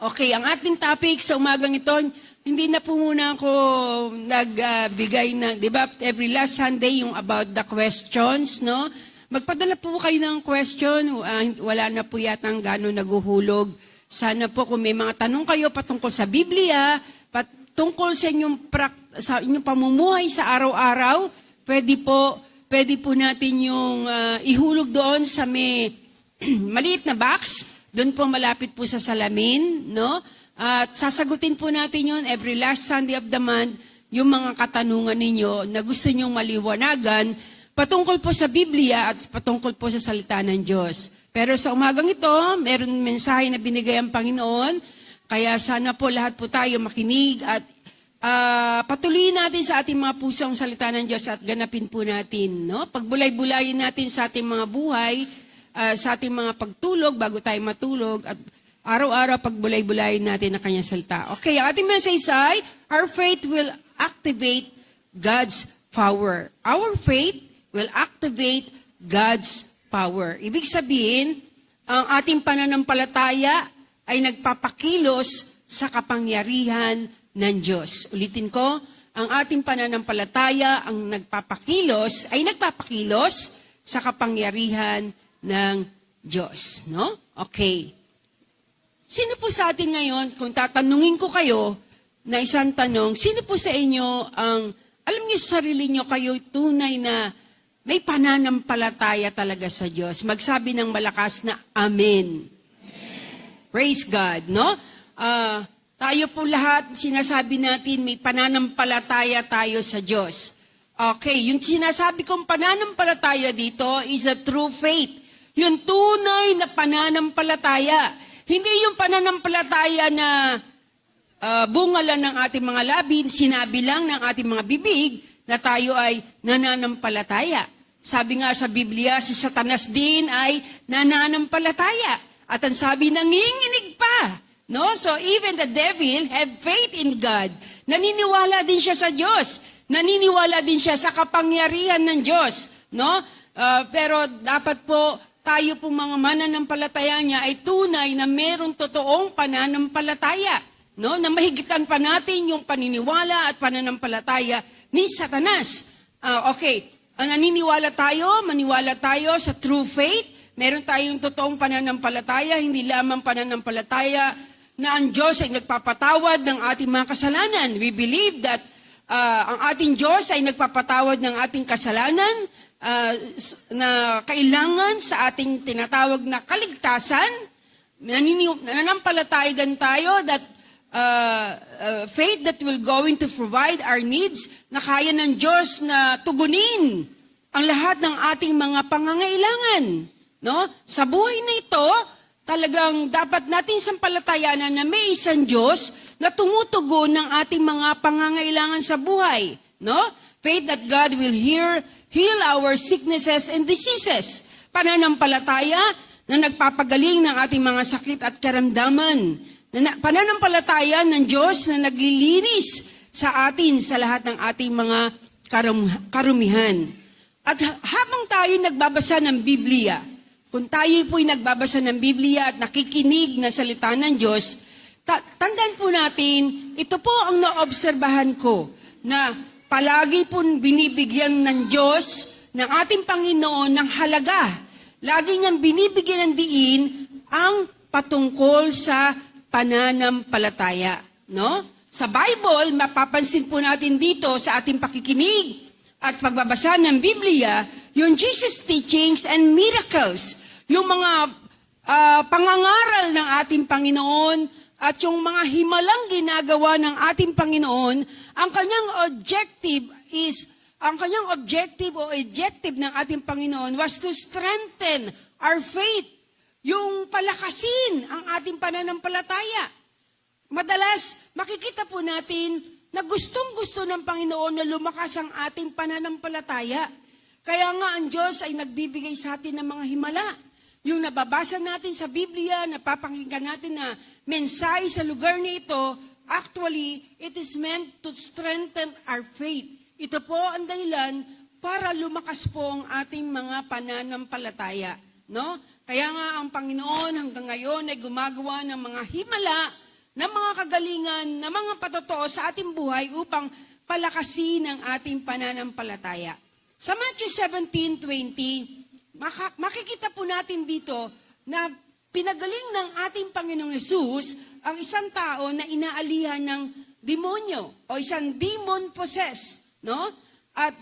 Okay, ang ating topic sa umagang ito, hindi na po muna ako nagbigay ng, di ba, every last Sunday yung about the questions, no? Magpadala po kayo ng question, wala na po yatang gano'n naguhulog. Sana po kung may mga tanong kayo patungkol sa Biblia, patungkol sa inyong pamumuhay sa araw-araw, pwede po natin yung ihulog doon sa may maliit na box. Doon po malapit po sa salamin, no? At sasagutin po natin yun every last Sunday of the month, yung mga katanungan ninyo na gusto nyong maliwanagan patungkol po sa Biblia at patungkol po sa salita ng Diyos. Pero sa umagang ito, meron mensahe na binigay ang Panginoon, kaya sana po lahat po tayo makinig at patuloyin natin sa ating mga pusong salita ng Diyos at ganapin po natin, no? Pagbulay-bulayin natin sa ating mga buhay, sa ating mga pagtulog bago tayo matulog at araw-araw pagbulay-bulayin natin ang kanyang salita. Okay, ang ating message ay, our faith will activate God's power. Our faith will activate God's power. Ibig sabihin, ang ating pananampalataya ay nagpapakilos sa kapangyarihan ng Diyos. Ulitin ko, ang ating pananampalataya ang nagpapakilos sa kapangyarihan ng Diyos, no? Okay. Sino po sa atin ngayon, kung tatanungin ko kayo na isang tanong, sino po sa inyo ang, alam niyo sa sarili niyo kayo tunay na may pananampalataya talaga sa Diyos? Magsabi ng malakas na Amen. Amen. Praise God, no? Tayo po lahat, sinasabi natin, may pananampalataya tayo sa Diyos. Okay, yung sinasabi kong pananampalataya dito is a true faith. Yung tunay na pananampalataya. Hindi yung pananampalataya na bunga lang ng ating mga labi, sinabi lang ng ating mga bibig na tayo ay nananampalataya. Sabi nga sa Biblia, si Satanas din ay nananampalataya. At ang sabi, nanginginig pa. No? So even the devil have faith in God. Naniniwala din siya sa Diyos. Naniniwala din siya sa kapangyarihan ng Diyos. No? Pero dapat po, tayo pong mga mananampalataya niya ay tunay na mayroong totoong pananampalataya. No? Na mahigitan pa natin yung paniniwala at pananampalataya ni Satanas. Okay, maniwala tayo sa true faith. Meron tayong totoong pananampalataya, hindi lamang pananampalataya na ang Diyos ay nagpapatawad ng ating mga kasalanan. We believe that ang ating Diyos ay nagpapatawad ng ating kasalanan, na kailangan sa ating tinatawag na kaligtasan. Nananampalataya din tayo that faith that will going to provide our needs, na kaya ng Diyos na tugunin ang lahat ng ating mga pangangailangan. No? Sa buhay na ito, talagang dapat natin sampalatayanan na may isang Diyos na tumutugon ng ating mga pangangailangan sa buhay. No? Faith that God will heal our sicknesses and diseases. Pananampalataya na nagpapagaling ng ating mga sakit at karamdaman. Pananampalataya ng Diyos na naglilinis sa atin sa lahat ng ating mga karumihan. At habang tayo nagbabasa ng Biblia, kung tayo po'y nagbabasa ng Biblia at nakikinig na salita ng Diyos, tandaan po natin, ito po ang naobserbahan ko, na palagi pong binibigyan ng Diyos, ng ating Panginoon, ng halaga. Lagi niyang binibigyan ng diin ang patungkol sa pananampalataya. No? Sa Bible, mapapansin po natin dito sa ating pakikinig at pagbabasa ng Biblia, yung Jesus teachings and miracles, yung mga pangangaral ng ating Panginoon at yung mga himalang ginagawa ng ating Panginoon, ang kanyang objective ng ating Panginoon was to strengthen our faith, yung palakasin ang ating pananampalataya. Madalas, makikita po natin na gustong-gusto ng Panginoon na lumakas ang ating pananampalataya. Kaya nga ang Diyos ay nagbibigay sa atin ng mga himala. Yung nababasa natin sa Biblia, napapakinggan natin na mensahe sa lugar na ito, actually, it is meant to strengthen our faith. Ito po ang dahilan para lumakas po ang ating mga pananampalataya. No? Kaya nga ang Panginoon hanggang ngayon ay gumagawa ng mga himala kagalingan na mga patotoo sa ating buhay upang palakasin ang ating pananampalataya. Sa Matthew 17:20, makikita po natin dito na pinagaling ng ating Panginoong Hesus ang isang tao na inaalihan ng demonyo o isang demon-possessed, no? At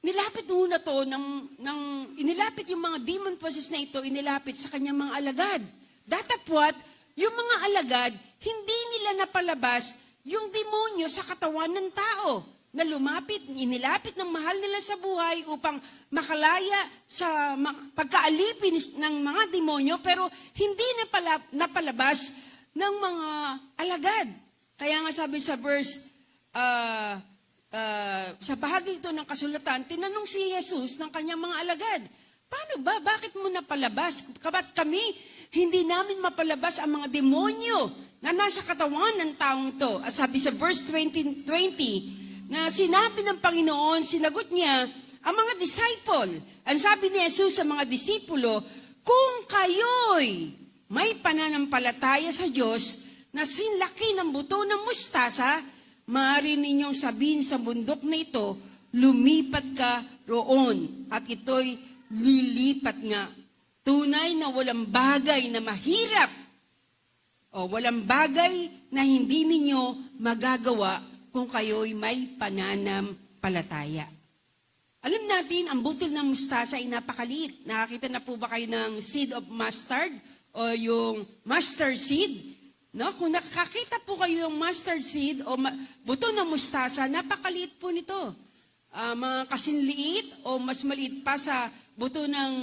nilapit muna to inilapit yung mga demon-possessed na ito, inilapit sa kanyang mga alagad. Datapwat, yung mga alagad, hindi nila napalabas yung demonyo sa katawan ng tao na inilapit ng mahal nila sa buhay upang makalaya sa pagkaalipin ng mga demonyo, pero hindi napalabas ng mga alagad. Kaya nga sabi sa verse, sa bahagi ito ng kasulatan, tinanong si Jesus ng kanyang mga alagad, paano ba? Bakit mo napalabas? Kabat kami, hindi namin mapalabas ang mga demonyo na nasa katawan ng taong ito. At sabi sa verse 20, na sinabi ng Panginoon, sinagot niya ang mga disciple. Ang sabi ni Jesus sa mga disipulo, kung kayo'y may pananampalataya sa Diyos na sinlaki ng buto ng mustasa, maaari ninyong sabihin sa bundok na ito, lumipat ka roon at ito'y lilipat nga. Tunay na walang bagay na mahirap o walang bagay na hindi ninyo magagawa kung kayo'y may pananampalataya. Alam natin, ang butil ng mustasa ay napakaliit. Nakakita na po ba kayo ng seed of mustard o yung mustard seed? No? Kung nakakita po kayo ng mustard seed o buto ng mustasa, napakaliit po nito. Mga kasinliit o mas maliit pa sa buto ng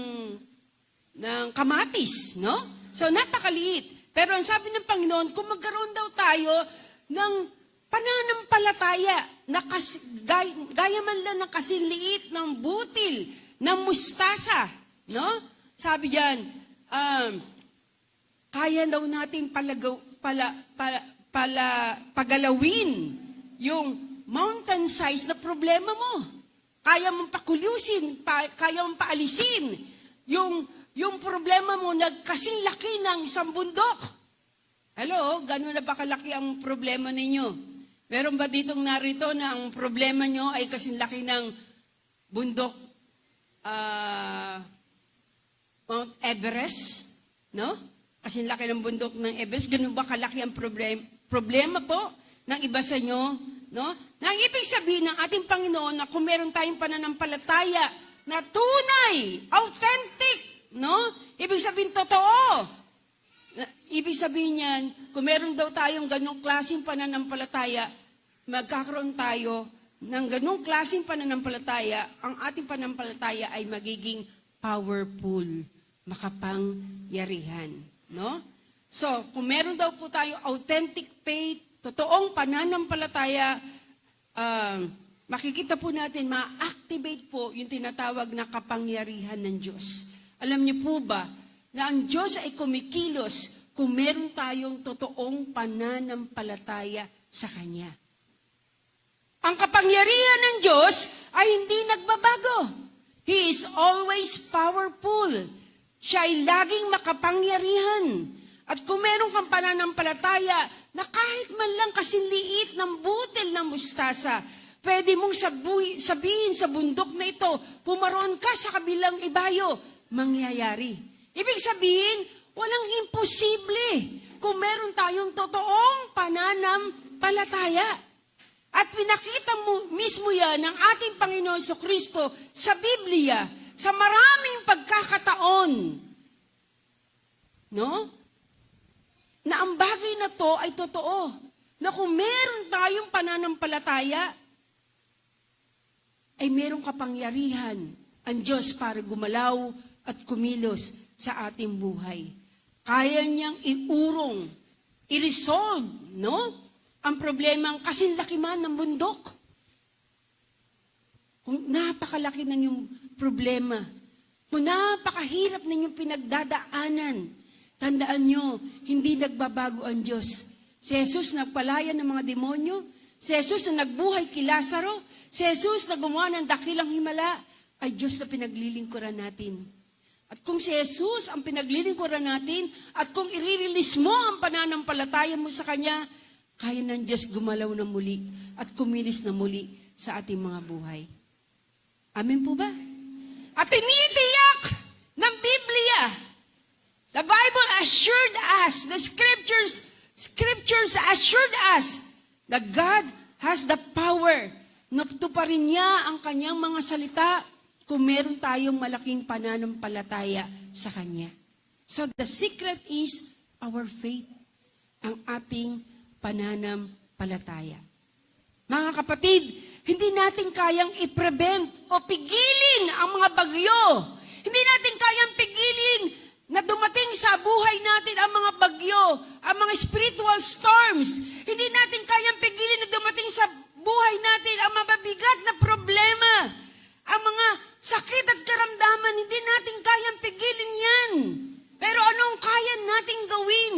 kamatis. No? So napakaliit. Pero ang sabi ng Panginoon, kung magkaroon daw tayo ng pananampalataya na gaya man lang ng kasinliit ng butil ng mustasa, no? Sabi diyan, kaya daw natin pagalawin yung mountain size na problema mo. Kaya mong pakulyusin, kaya mong paalisin yung problema mo na kasing laki ng isang bundok. Hello, gano'n na ba kalaki ang problema ninyo? Meron ba ditong narito na ang problema nyo ay kasing laki ng bundok Mount Everest? No? Kasing laki ng bundok ng Everest. Ganun ba kalaki ang problema po ng iba sa inyo? No? Na ang ibig sabihin ng ating Panginoon na kung meron tayong pananampalataya na tunay, authentic, no? Ibig sabihin totoo. Ibig sabihin niyan, kung meron daw tayong ganong klaseng pananampalataya, magkakaroon tayo ng ganong klaseng pananampalataya, ang ating pananampalataya ay magiging powerful, makapangyarihan. No? So, kung meron daw po tayo authentic faith, totoong pananampalataya, makikita po natin, ma-activate po yung tinatawag na kapangyarihan ng Diyos. Alam niyo po ba, na ang Diyos ay kumikilos kung meron tayong totoong pananampalataya sa Kanya. Ang kapangyarihan ng Diyos ay hindi nagbabago. He is always powerful. Siya ay laging makapangyarihan. At kung meron kang pananampalataya na kahit man lang kasinliit ng butil ng mustasa, pwede mong sabihin sa bundok na ito, pumaroon ka sa kabilang ibayo, mangyayari. Ibig sabihin, walang imposible kung meron tayong totoong pananampalataya. At pinakita mo mismo yan ng ating Panginoon Jesucristo sa Biblia, sa maraming pagkakataon. No? Na ang bagay na to ay totoo. Na kung meron tayong pananampalataya, ay merong kapangyarihan ang Diyos para gumalaw at kumilos sa ating buhay. Kaya niyang iurong, i-resolve, no? Ang problema, kasing laki man ng bundok. Kung napakalaki na yung problema, kung napakahirap na yung pinagdadaanan, tandaan nyo, hindi nagbabago ang Diyos. Si Jesus nagpalaya ng mga demonyo, si Jesus na nagbuhay kay Lazaro, si Jesus na gumawa ng dakilang himala, ay Diyos na pinaglilingkuran natin. At kung si Jesus ang pinaglilingkuran natin, at kung i-release mo ang pananampalataya mo sa Kanya, kaya ng Diyos gumalaw na muli at kumilos na muli sa ating mga buhay. Amen po ba? At tinitiyak ng Biblia, the Bible assured us, the scriptures assured us that God has the power na tuparin niya ang kanyang mga salita kung meron tayong malaking pananampalataya sa Kanya. So the secret is our faith, ang ating pananampalataya. Mga kapatid, hindi natin kayang i-prevent o pigilin ang mga bagyo. Hindi natin kayang pigilin na dumating sa buhay natin ang mga bagyo, ang mga spiritual storms. Hindi natin kayang pigilin na dumating sa buhay natin ang mababigat na problema. Ang mga sakit at karamdaman, hindi natin kayang pigilin yan. Pero anong kaya nating gawin?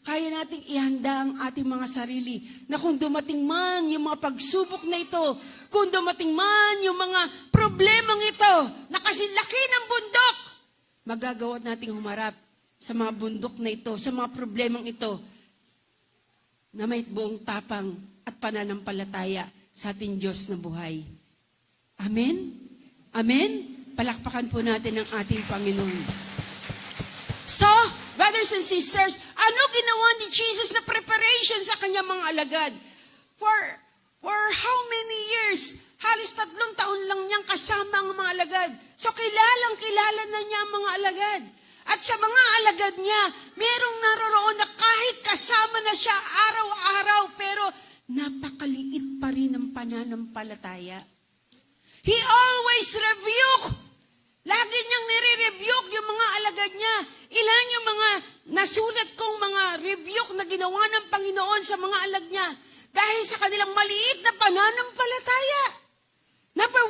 Kaya nating ihanda ang ating mga sarili na kung dumating man yung mga pagsubok na ito, kung dumating man yung mga problemang ito, na kasi laki ng bundok, magagawa nating humarap sa mga bundok na ito, sa mga problemang ito, na may buong tapang at pananampalataya sa ating Diyos na buhay. Amen? Amen? Palakpakan po natin ang ating Panginoon. So, brothers and sisters, ano ginawa ni Jesus na preparation sa kanyang mga alagad? For how many years? Halos 3 taon lang niyang kasama ang mga alagad. So, kilalang-kilala na niya ang mga alagad. At sa mga alagad niya, merong naroroon na kahit kasama na siya araw-araw, pero napakaliit pa rin ang pananampalataya. He always rebuke. Lagi niyang nire-rebuke yung mga alagad niya. Ilan yung mga nasulat kong mga rebuke na ginawa ng Panginoon sa mga alagad niya dahil sa kanilang maliit na pananampalataya. Number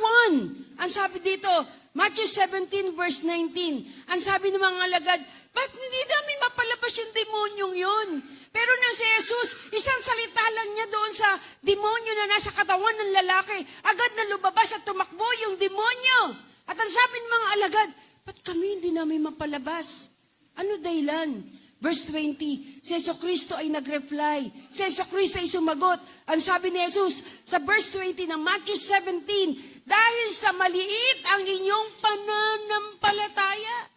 1, ang sabi dito, Matthew 17 verse 19, ang sabi ng mga alagad, ba't hindi namin mapalabas yung demonyong yun? Pero nang si Jesus, isang salita lang niya doon sa demonyo na nasa katawan ng lalaki, agad na lumabas at tumakbo yung demonyo. At ang sabi ng mga alagad, ba't kami hindi namin mapalabas? Ano dahilan? Verse 20, si Jesucristo ay nag-reply. Si Jesucristo ay sumagot. Ang sabi ni Jesus sa verse 20 ng Matthew 17, dahil sa maliit ang inyong pananampalataya.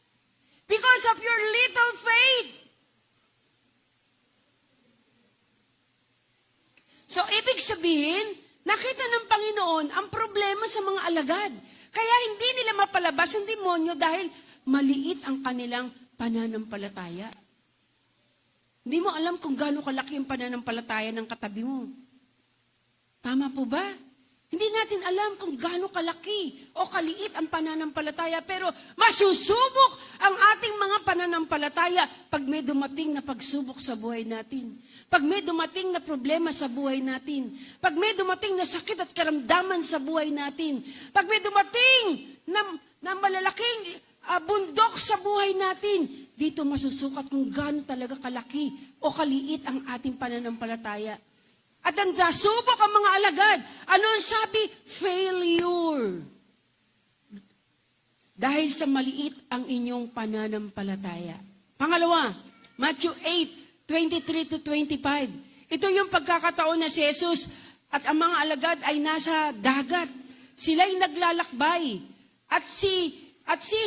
Because of your little faith. So, ibig sabihin, nakita ng Panginoon ang problema sa mga alagad. Kaya hindi nila mapalabas ang demonyo dahil maliit ang kanilang pananampalataya. Hindi mo alam kung gaano kalaki ang pananampalataya ng katabi mo. Tama po ba? Hindi natin alam kung gaano kalaki o kaliit ang pananampalataya, pero masusubok ang ating mga pananampalataya pag may dumating na pagsubok sa buhay natin. Pag may dumating na problema sa buhay natin. Pag may dumating na sakit at karamdaman sa buhay natin. Pag may dumating na malalaking bundok sa buhay natin. Dito masusukat kung gaano talaga kalaki o kaliit ang ating pananampalataya. At ang nasubok ang mga alagad. Ano ang sabi? Failure. Dahil sa maliit ang inyong pananampalataya. Pangalawa, Matthew 8:23-25. Ito yung pagkakataon na si Jesus at ang mga alagad ay nasa dagat. Sila'y naglalakbay. At si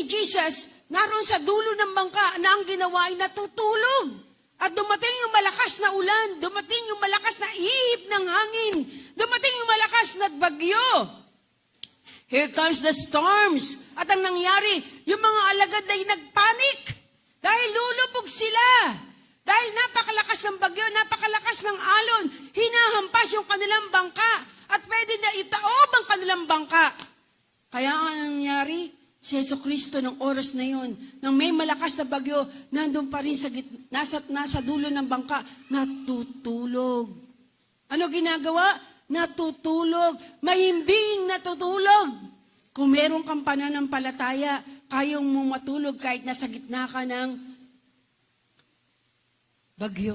Jesus naroon sa dulo ng bangka na ang ginawa ay natutulog. At dumating yung malakas na ulan, dumating yung malakas na ihip ng hangin, dumating yung malakas na bagyo. Here comes the storms. At ang nangyari, yung mga alagad ay nagpanik dahil lulubog sila. Dahil napakalakas ng bagyo, napakalakas ng alon, hinahampas yung kanilang bangka at pwede na itaob ang kanilang bangka. Kaya ang nangyari, si Jesucristo ng oras na yon, nang may malakas na bagyo, nandun pa rin nasa dulo ng bangka, natutulog. Ano ginagawa? Natutulog. Mahimbing natutulog. Kung meron kang pananampalataya, kayong mo matulog kahit nasa gitna ka ng bagyo.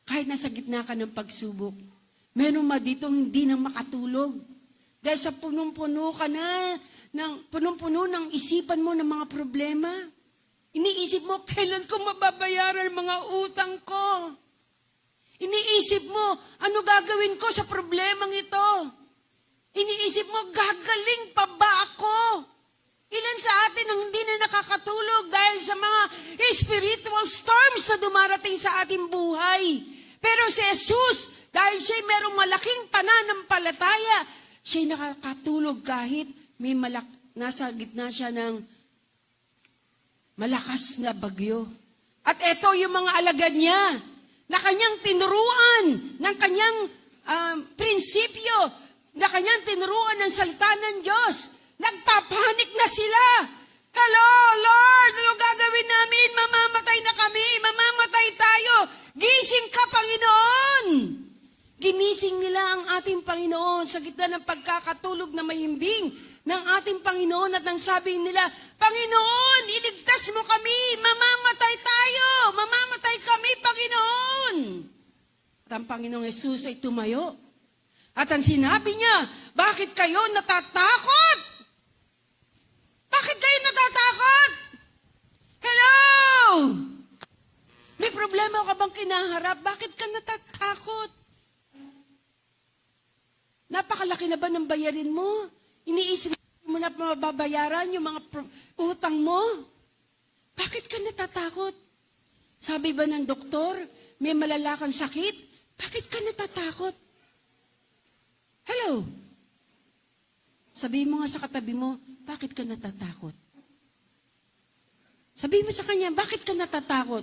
Kahit nasa gitna ka ng pagsubok. Meron dito hindi na makatulog. Dahil sa punong-puno ka na punong-puno ng isipan mo ng mga problema. Iniisip mo, kailan ko mababayaran ang mga utang ko? Iniisip mo, ano gagawin ko sa problemang ito? Iniisip mo, gagaling pa ba ako? Ilan sa atin ang hindi na nakakatulog dahil sa mga spiritual storms na dumarating sa ating buhay. Pero si Jesus, dahil siya'y merong malaking pananampalataya, siya'y nakakatulog kahit may nasa gitna siya ng malakas na bagyo. At ito yung mga alagad niya na kanyang tinuruan ng kanyang prinsipyo, na kanyang tinuruan ng salita ng Diyos. Nagpapanik na sila. Hello, Lord, ano gagawin namin? Mamamatay na kami, mamamatay tayo. Gising ka, Panginoon! Ginising nila ang ating Panginoon sa gitna ng pagkakatulog na mahimbing ng ating Panginoon at nang sabi nila, Panginoon, iligtas mo kami, mamamatay tayo, mamamatay kami, Panginoon. At ang Panginoong Jesus ay tumayo. At ang sinabi niya, bakit kayo natatakot? Bakit kayo natatakot? Hello! May problema ka bang kinaharap? Bakit ka natatakot? Napakalaki na ba ng bayarin mo? Iniisip mo na mababayaran yung mga utang mo? Bakit ka natatakot? Sabi ba ng doktor, may malalakang sakit? Bakit ka natatakot? Hello? Sabihin mo nga sa katabi mo, bakit ka natatakot? Sabihin mo sa kanya, bakit ka natatakot?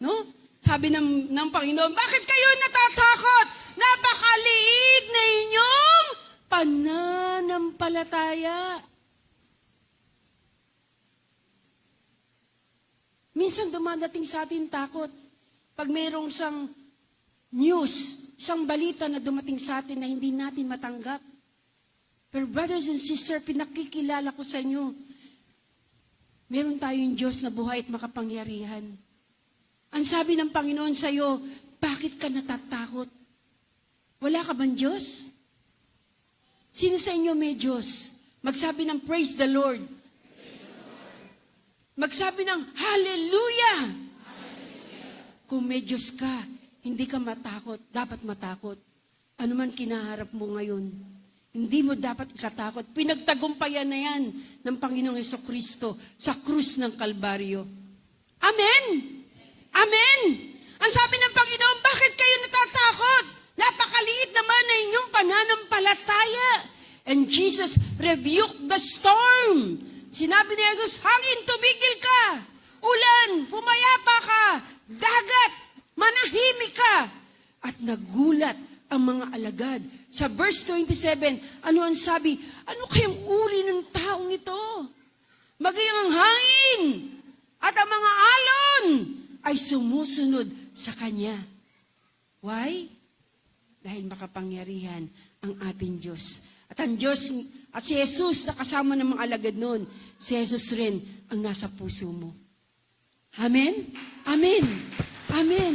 No? Sabi ng Panginoon, bakit kayo natatakot? Napakaliit na inyong pananampalataya. Minsan dumadating sa atin takot. Pag mayroong isang news, isang balita na dumating sa atin na hindi natin matanggap. Pero brothers and sisters, pinakikilala ko sa inyo, meron tayong Diyos na buhay at makapangyarihan. Ang sabi ng Panginoon sa iyo, bakit ka natatakot? Wala ka bang Diyos? Sino sa inyo may Diyos? Magsabi ng praise the Lord. Magsabi ng hallelujah. Kung may Diyos ka, hindi ka matakot. Dapat matakot. Ano man kinaharap mo ngayon, hindi mo dapat katakot. Pinagtagumpayan na yan ng Panginoong Jesucristo sa krus ng Kalbaryo. Amen? Amen! Ang sabi ng Panginoon, bakit kayo natatakot? Napakaliit naman na inyong pananampalataya. And Jesus rebuked the storm. Sinabi ni Jesus, hangin, tumigil ka. Ulan, pumayapa ka. Dagat, manahimik ka. At nagulat ang mga alagad. Sa verse 27, ano ang sabi? Ano kayang uri ng taong ito? Maging ang hangin at ang mga alon ay sumusunod sa Kanya. Why? Dahil makapangyarihan ang ating Diyos. At ang Diyos, at si Jesus na kasama ng mga alagad noon, si Jesus rin ang nasa puso mo. Amen? Amen. Amen.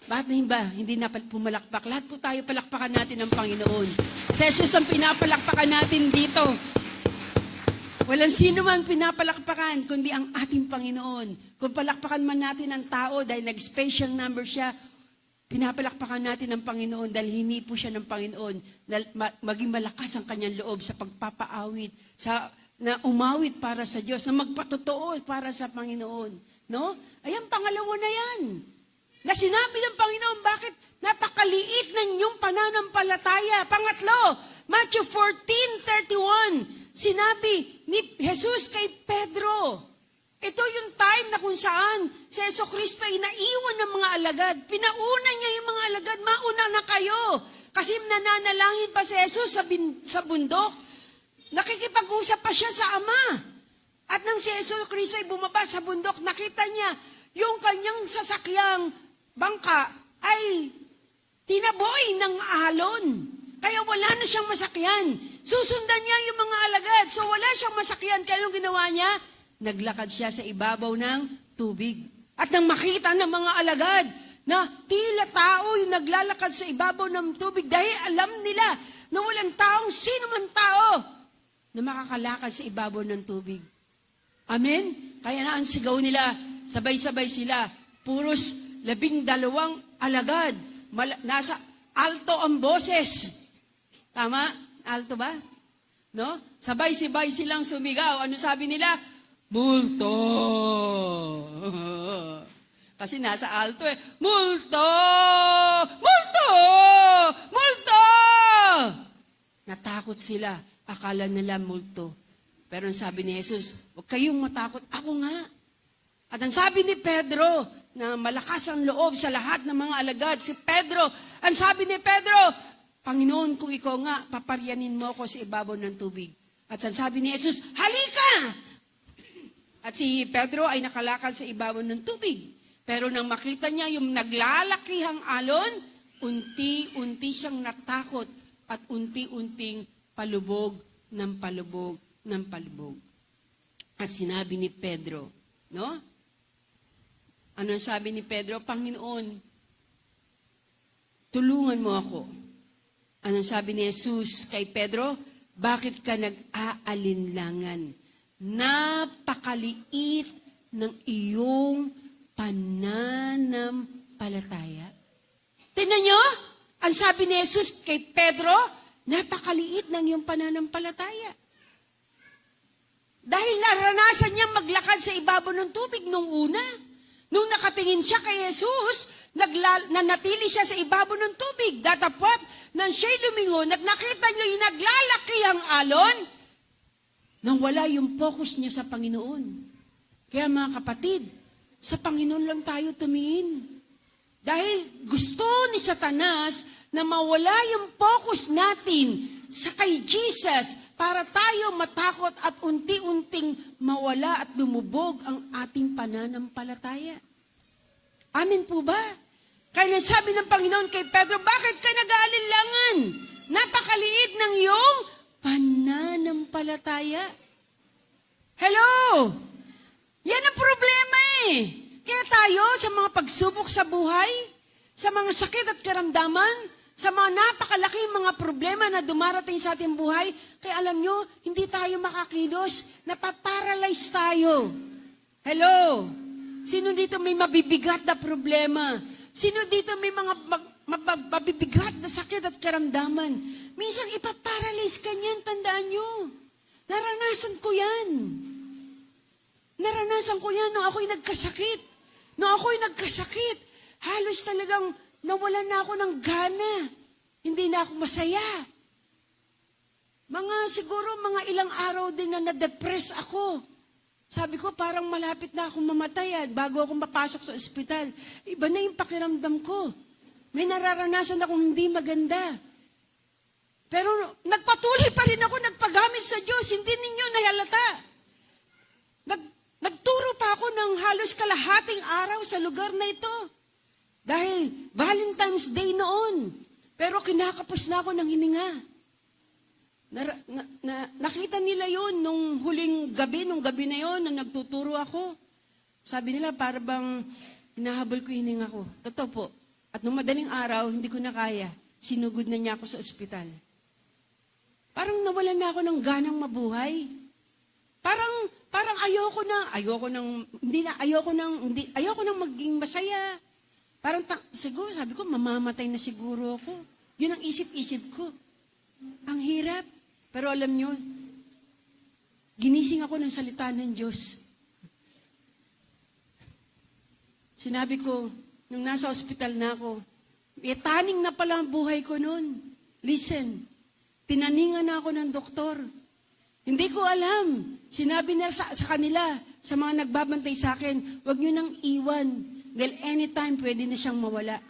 Bakit ba? Hindi na pumalakpak. Lahat po tayo palakpakan natin ang Panginoon. Si Jesus ang pinapalakpakan natin dito. Walang sino man pinapalakpakan, kundi ang ating Panginoon. Kung palakpakan man natin ang tao dahil nag-special number siya, pinapalakpakan natin ang Panginoon dahil hinipo siya ng Panginoon na maging malakas ang kanyang loob sa pagpapaawit, na umawit para sa Diyos, na magpatotoo para sa Panginoon. No? Ayan, pangalawa na yan. Na sinabi ng Panginoon, bakit napakaliit ng inyong pananampalataya? Pangatlo, Matthew 14:31. Sinabi ni Jesus kay Pedro, ito yung time na kung saan si Jesucristo ay naiwan ng mga alagad. Pinauna niya yung mga alagad, mauna na kayo. Kasi nananalangin pa si Jesus sa bundok. Nakikipag-usap pa siya sa Ama. At nang si Jesucristo ay bumaba sa bundok, nakita niya yung kanyang sasakyang bangka ay tinaboy ng alon. Kaya wala na siyang masakyan. Susundan niya yung mga alagad. So wala siyang masakyan. Kaya anong ginawa niya? Naglakad siya sa ibabaw ng tubig. At nang makita ng mga alagad na tila tao yung naglalakad sa ibabaw ng tubig dahil alam nila na walang taong sino man tao na makakalakad sa ibabaw ng tubig. Amen? Kaya na ang sigaw nila, sabay-sabay sila, puros 12 alagad, nasa alto ang boses. Tama? Alto ba? No? Sabay-sabay silang sumigaw. Ano sabi nila? Multo! Kasi nasa alto eh. Multo! Multo! Multo! Natakot sila. Akala nila multo. Pero ang sabi ni Jesus, huwag kayong matakot. Ako nga. At ang sabi ni Pedro, na malakas ang loob sa lahat ng mga alagad, si Pedro, ang sabi ni Pedro, Panginoon, kung ikaw nga, paparyanin mo ako sa ibabaw ng tubig. At ang sabi ni Jesus, halika! At si Pedro ay nakalakad sa ibabaw ng tubig. Pero nang makita niya yung naglalakihang alon, unti-unti siyang natakot at unti-unting palubog ng palubog ng palubog. At sinabi ni Pedro, no? Ano ang sabi ni Pedro? Panginoon, tulungan mo ako. Ano ang sabi ni Jesus kay Pedro? Bakit ka nag-aalinlangan? Napakaliit ng iyong pananampalataya. Tingnan nyo, ang sabi ni Jesus kay Pedro, napakaliit ng iyong pananampalataya. Dahil naranasan niya maglakad sa ibabaw ng tubig nung una. Nung nakatingin siya kay Jesus, nanatili siya sa ibabaw ng tubig. Datapot, nang siya'y lumingon at nakita niya yung naglalakihang alon, nang wala yung focus niya sa Panginoon. Kaya mga kapatid, sa Panginoon lang tayo tumingin. Dahil gusto ni Satanas na mawala yung focus natin sa kay Jesus para tayo matakot at unti-unting mawala at lumubog ang ating pananampalataya. Amen po ba? Kaya nasabi ng Panginoon kay Pedro, bakit ka nag-aalinlangan? Napakaliit ng iyong pananampalataya. Hello! Yan ang problema eh. Kaya tayo sa mga pagsubok sa buhay, sa mga sakit at karamdaman, sa mga napakalaking mga problema na dumarating sa ating buhay, kaya alam nyo, hindi tayo makakilos, napaparalyze tayo. Hello? Sino dito may mabibigat na problema? Sino dito may mga mabibigat na sakit at karamdaman? Minsan ipaparalyze ka niyan, tandaan nyo. Naranasan ko yan. Naranasan ko yan nung ako'y nagkasakit. Nung ako'y nagkasakit, halos talagang nawalan na ako ng gana. Hindi na ako masaya. Siguro mga ilang araw din na na-depress ako. Sabi ko, parang malapit na akong mamatay bago ako mapasok sa ospital. Iba na yung pakiramdam ko. May nararanasan akong hindi maganda. Pero nagpatuloy pa rin ako nagpagamit sa Diyos. Hindi ninyo nahalata. Nagturo pa ako ng halos kalahating araw sa lugar na ito. Dahil Valentine's Day noon. Pero kinakapos na ako ng hininga. Nakita nila yon nung huling gabi, nung gabi na yon, nung nagtuturo ako. Sabi nila, para bang hinahabol ko hininga ko. Totoo po. At nung madaling araw, hindi ko na kaya. Sinugod na niya ako sa ospital. Parang nawalan na ako ng ganang mabuhay. Parang ayoko nang maging masaya. Parang siguro, sabi ko, mamamatay na siguro ako. Yun ang isip-isip ko. Ang hirap. Pero alam nyo, ginising ako ng salita ng Diyos. Sinabi ko, nung nasa ospital na ako, taning na pala ang buhay ko noon. Listen, tinaningan na ako ng doktor. Hindi ko alam. Sinabi na sa kanila, sa mga nagbabantay sa akin, huwag nyo nang iwan. Dahil anytime, pwede na siyang mawala.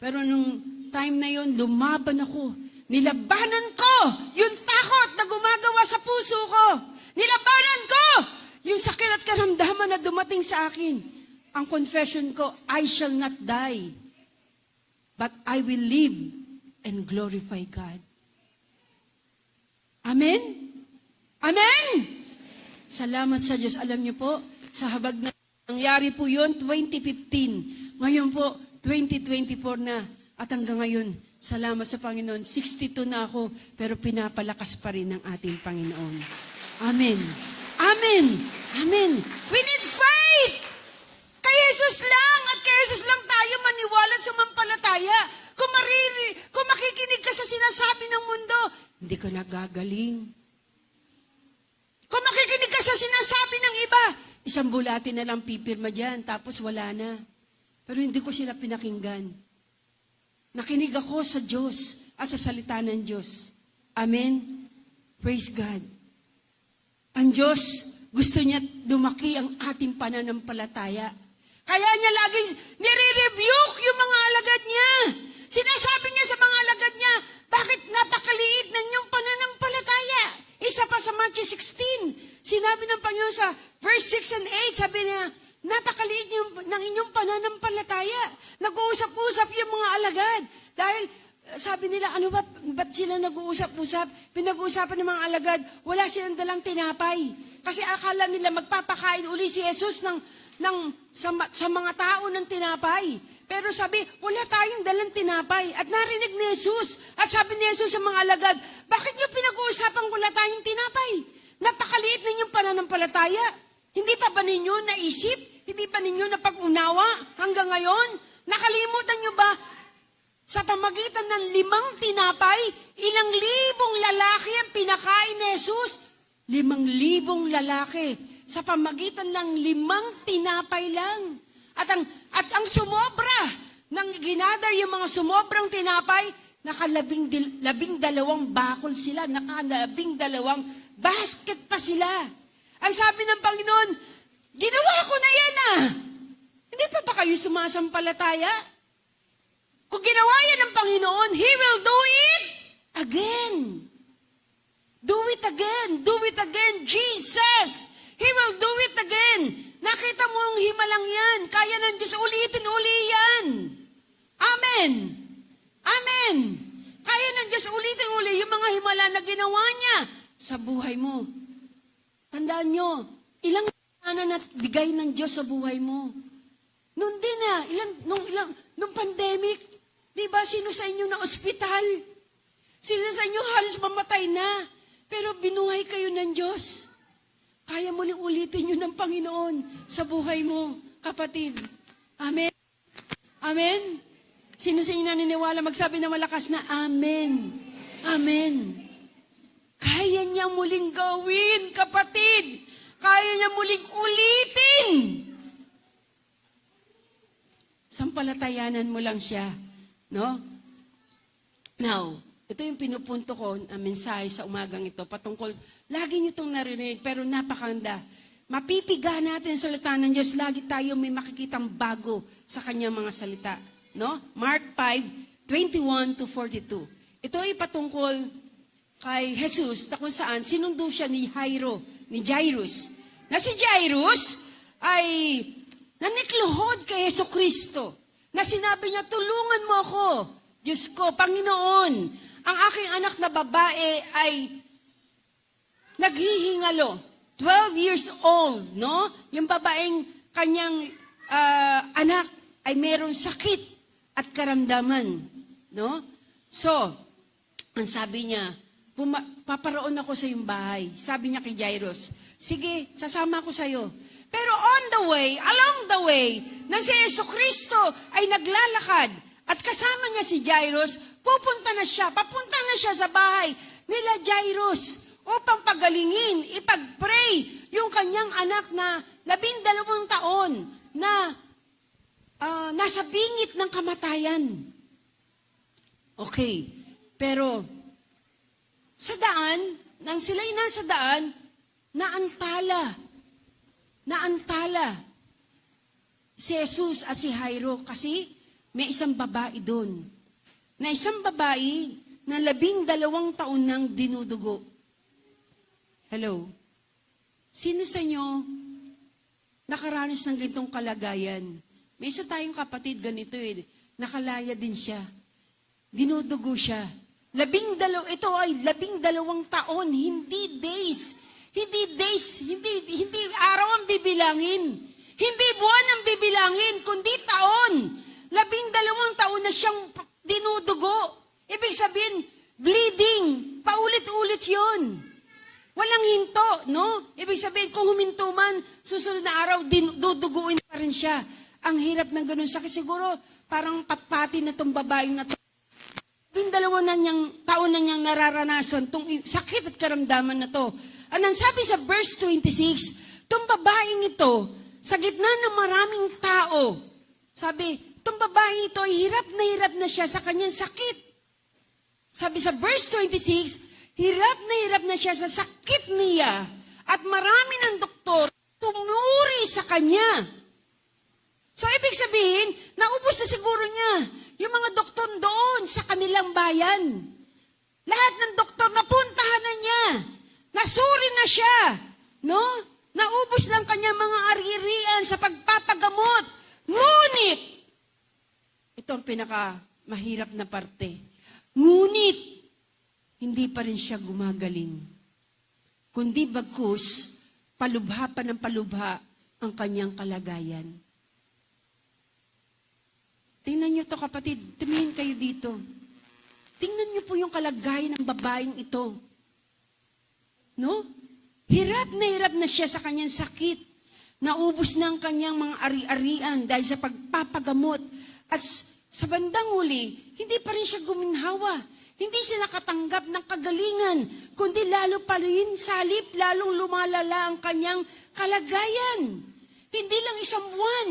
Pero nung time na yon, lumaban ako. Nilabanan ko yung takot na gumagawa sa puso ko. Nilabanan ko yung sakit at karamdaman na dumating sa akin. Ang confession ko, I shall not die, but I will live and glorify God. Amen? Amen? Salamat sa Diyos. Alam niyo po, sa habag na nangyari po yun, 2015. Ngayon po, 2024 na. At hanggang ngayon, Salamat sa Panginoon. 62 na ako, pero pinapalakas pa rin ng ating Panginoon. Amen. Amen. Amen. We need faith. Kay Jesus lang at kay Jesus lang tayo maniwala sa mampalataya. Kung makikinig ka sa sinasabi ng mundo, hindi ka nagagaling. Kung makikinig ka sa sinasabi ng iba, isang bulati na lang pipirma dyan, tapos wala na. Pero hindi ko sila pinakinggan. Nakinig ako sa Diyos at sa salita ng Diyos. Amen? Praise God. Ang Diyos, gusto niya lumaki ang ating pananampalataya. Kaya niya laging nire-rebuke yung mga alagad niya. Sinasabi niya sa mga alagad niya, bakit napakaliit ng inyong pananampalataya? Isa pa sa Matthew 16, sinabi ng Panginoon sa verse 6 and 8, sabi niya, napakaliit ng inyong pananampalataya. Nag-uusap-usap yung mga alagad. Dahil sabi nila, ano ba, ba't sila nag-uusap-usap? Pinag-uusapan ng mga alagad, wala silang dalang tinapay. Kasi akala nila magpapakain uli si Jesus sa mga tao ng tinapay. Pero sabi, wala tayong dalang tinapay. At narinig ni Jesus. At sabi ni Jesus sa mga alagad, bakit niyo pinag-uusapan wala tayong tinapay? Napakaliit ninyong pananampalataya. Hindi pa ba ninyo naisip? Hindi pa ninyo napag-unawa hanggang ngayon? Nakalimutan nyo ba? Sa pamagitan ng 5 tinapay, ilang libong lalaki ang pinakain ni Jesus? 5,000 lalaki. Sa pamagitan ng 5 tinapay lang. At ang sumobra, nang ginadar yung mga sumobrang tinapay, naka-12 bakol sila, naka-12 basket pa sila. Ang sabi ng Panginoon, ginawa ko na yan Hindi pa ba kayo sumasampalataya? Kung ginawa yan ng Panginoon, He will do it again. Do it again. Do it again. Jesus, He will do it again. Nakita mo ang himalang yan. Kaya ng Diyos ulitin-uli yan. Amen. Amen. Kaya ng Diyos ulitin-uli yung mga himala na ginawa niya sa buhay mo. Tandaan nyo, ilang na bigay ng Diyos sa buhay mo. Noon din nung pandemic, di ba, sino sa inyo na ospital? Sino sa inyo halos mamatay na? Pero binuhay kayo ng Diyos. Kaya muling ulitin yun ng Panginoon sa buhay mo, kapatid. Amen? Amen? Sino sa inyo naniniwala magsabi na malakas na Amen? Amen. Kaya niya muling gawin, kapatid. Kaya niya muling ulitin. Sampalatayanan mo lang siya. No? Now, ito yung pinupunto ko ang mensahe sa umagang ito patungkol, lagi niyo itong narinig, pero napakanda. Mapipiga natin sa salita ng Diyos, lagi tayo may makikitang bago sa kanyang mga salita. No? Mark 5:21-42. Ito ay patungkol kay Jesus na kung saan sinundo siya ni Jairus. Na si Jairus ay nanikluhod kay Jesucristo. Na sinabi niya, tulungan mo ako. Diyos ko, Panginoon, ang aking anak na babae ay naghihingalo. 12 years old, no? Yung babaeng kanyang anak ay mayroong sakit at karamdaman, no? So, ang sabi niya, paparoon ako sa iyong bahay. Sabi niya kay Jairus, sige, sasama ako sa iyo. Pero along the way, nang si Jesucristo ay naglalakad at kasama niya si Jairus, papunta na siya sa bahay nila Jairus upang pagalingin, ipag-pray yung kanyang anak na 12 taon na nasa bingit ng kamatayan. Okay, pero sa daan, nang sila'y nasa daan, naantala si Jesus at si Jairo kasi may isang babae doon. Na isang babae na 12 taon nang dinudugo. Hello? Sino sa inyo nakaranas ng ganitong kalagayan? May isa tayong kapatid ganito nakalaya din siya. Dinudugo siya. Ito ay 12 taon, hindi days. Hindi araw ang bibilangin. Hindi buwan ang bibilangin, kundi taon. 12 taon na siyang dinudugo. Ibig sabihin, bleeding. Paulit-ulit yun. Walang hinto, no? Ibig sabihin, kung huminto man, susunod na araw, duduguin pa rin siya. Ang hirap ng ganun sakit. Siguro, parang patpati na itong babaeng na ito. 12 taon na niyang nararanasan itong sakit at karamdaman na to. Anong sabi sa verse 26, itong babaeng ito, sa gitna ng maraming tao, sabi, itong babaeng ito ay hirap na siya sa kanyang sakit. Sabi sa verse 26, hirap na siya sa sakit niya at marami ng doktor tumuri sa kanya. So, ibig sabihin, naubos na siguro niya yung mga doktor doon sa kanilang bayan. Lahat ng doktor, napuntahan na niya. Nasuri na siya. No? Naubos lang kanya mga ari-arian sa pagpapagamot. Ngunit, ito ang pinakamahirap na parte. Ngunit, hindi pa rin siya gumagaling. Kundi bagkus, palubha pa ng palubha ang kanyang kalagayan. Tingnan niyo to kapatid, tumingin kayo dito. Tingnan niyo po yung kalagayan ng babaeng ito. No? Hirap na siya sa kanyang sakit. Naubos na ang kanyang mga ari-arian dahil sa pagpapagamot. At sa bandang huli, hindi pa rin siya guminhawa. Hindi siya nakatanggap ng kagalingan, kundi lalo pa rin salip, lalong lumalala ang kanyang kalagayan. Hindi lang 1 buwan,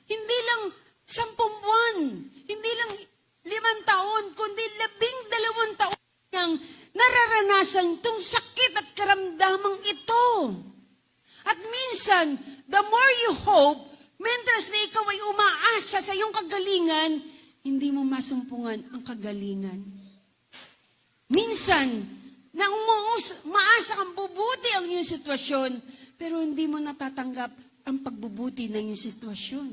hindi lang 10 buwan, hindi lang 5 taon, kundi 12 taon niyang nararanasan itong sakit at karamdamang ito. At minsan, the more you hope, mentras na ikaw ay umaasa sa iyong kagalingan, hindi mo masumpungan ang kagalingan. Minsan, na maasa kang bubuti ang iyong sitwasyon, pero hindi mo natatanggap ang pagbubuti ng iyong sitwasyon.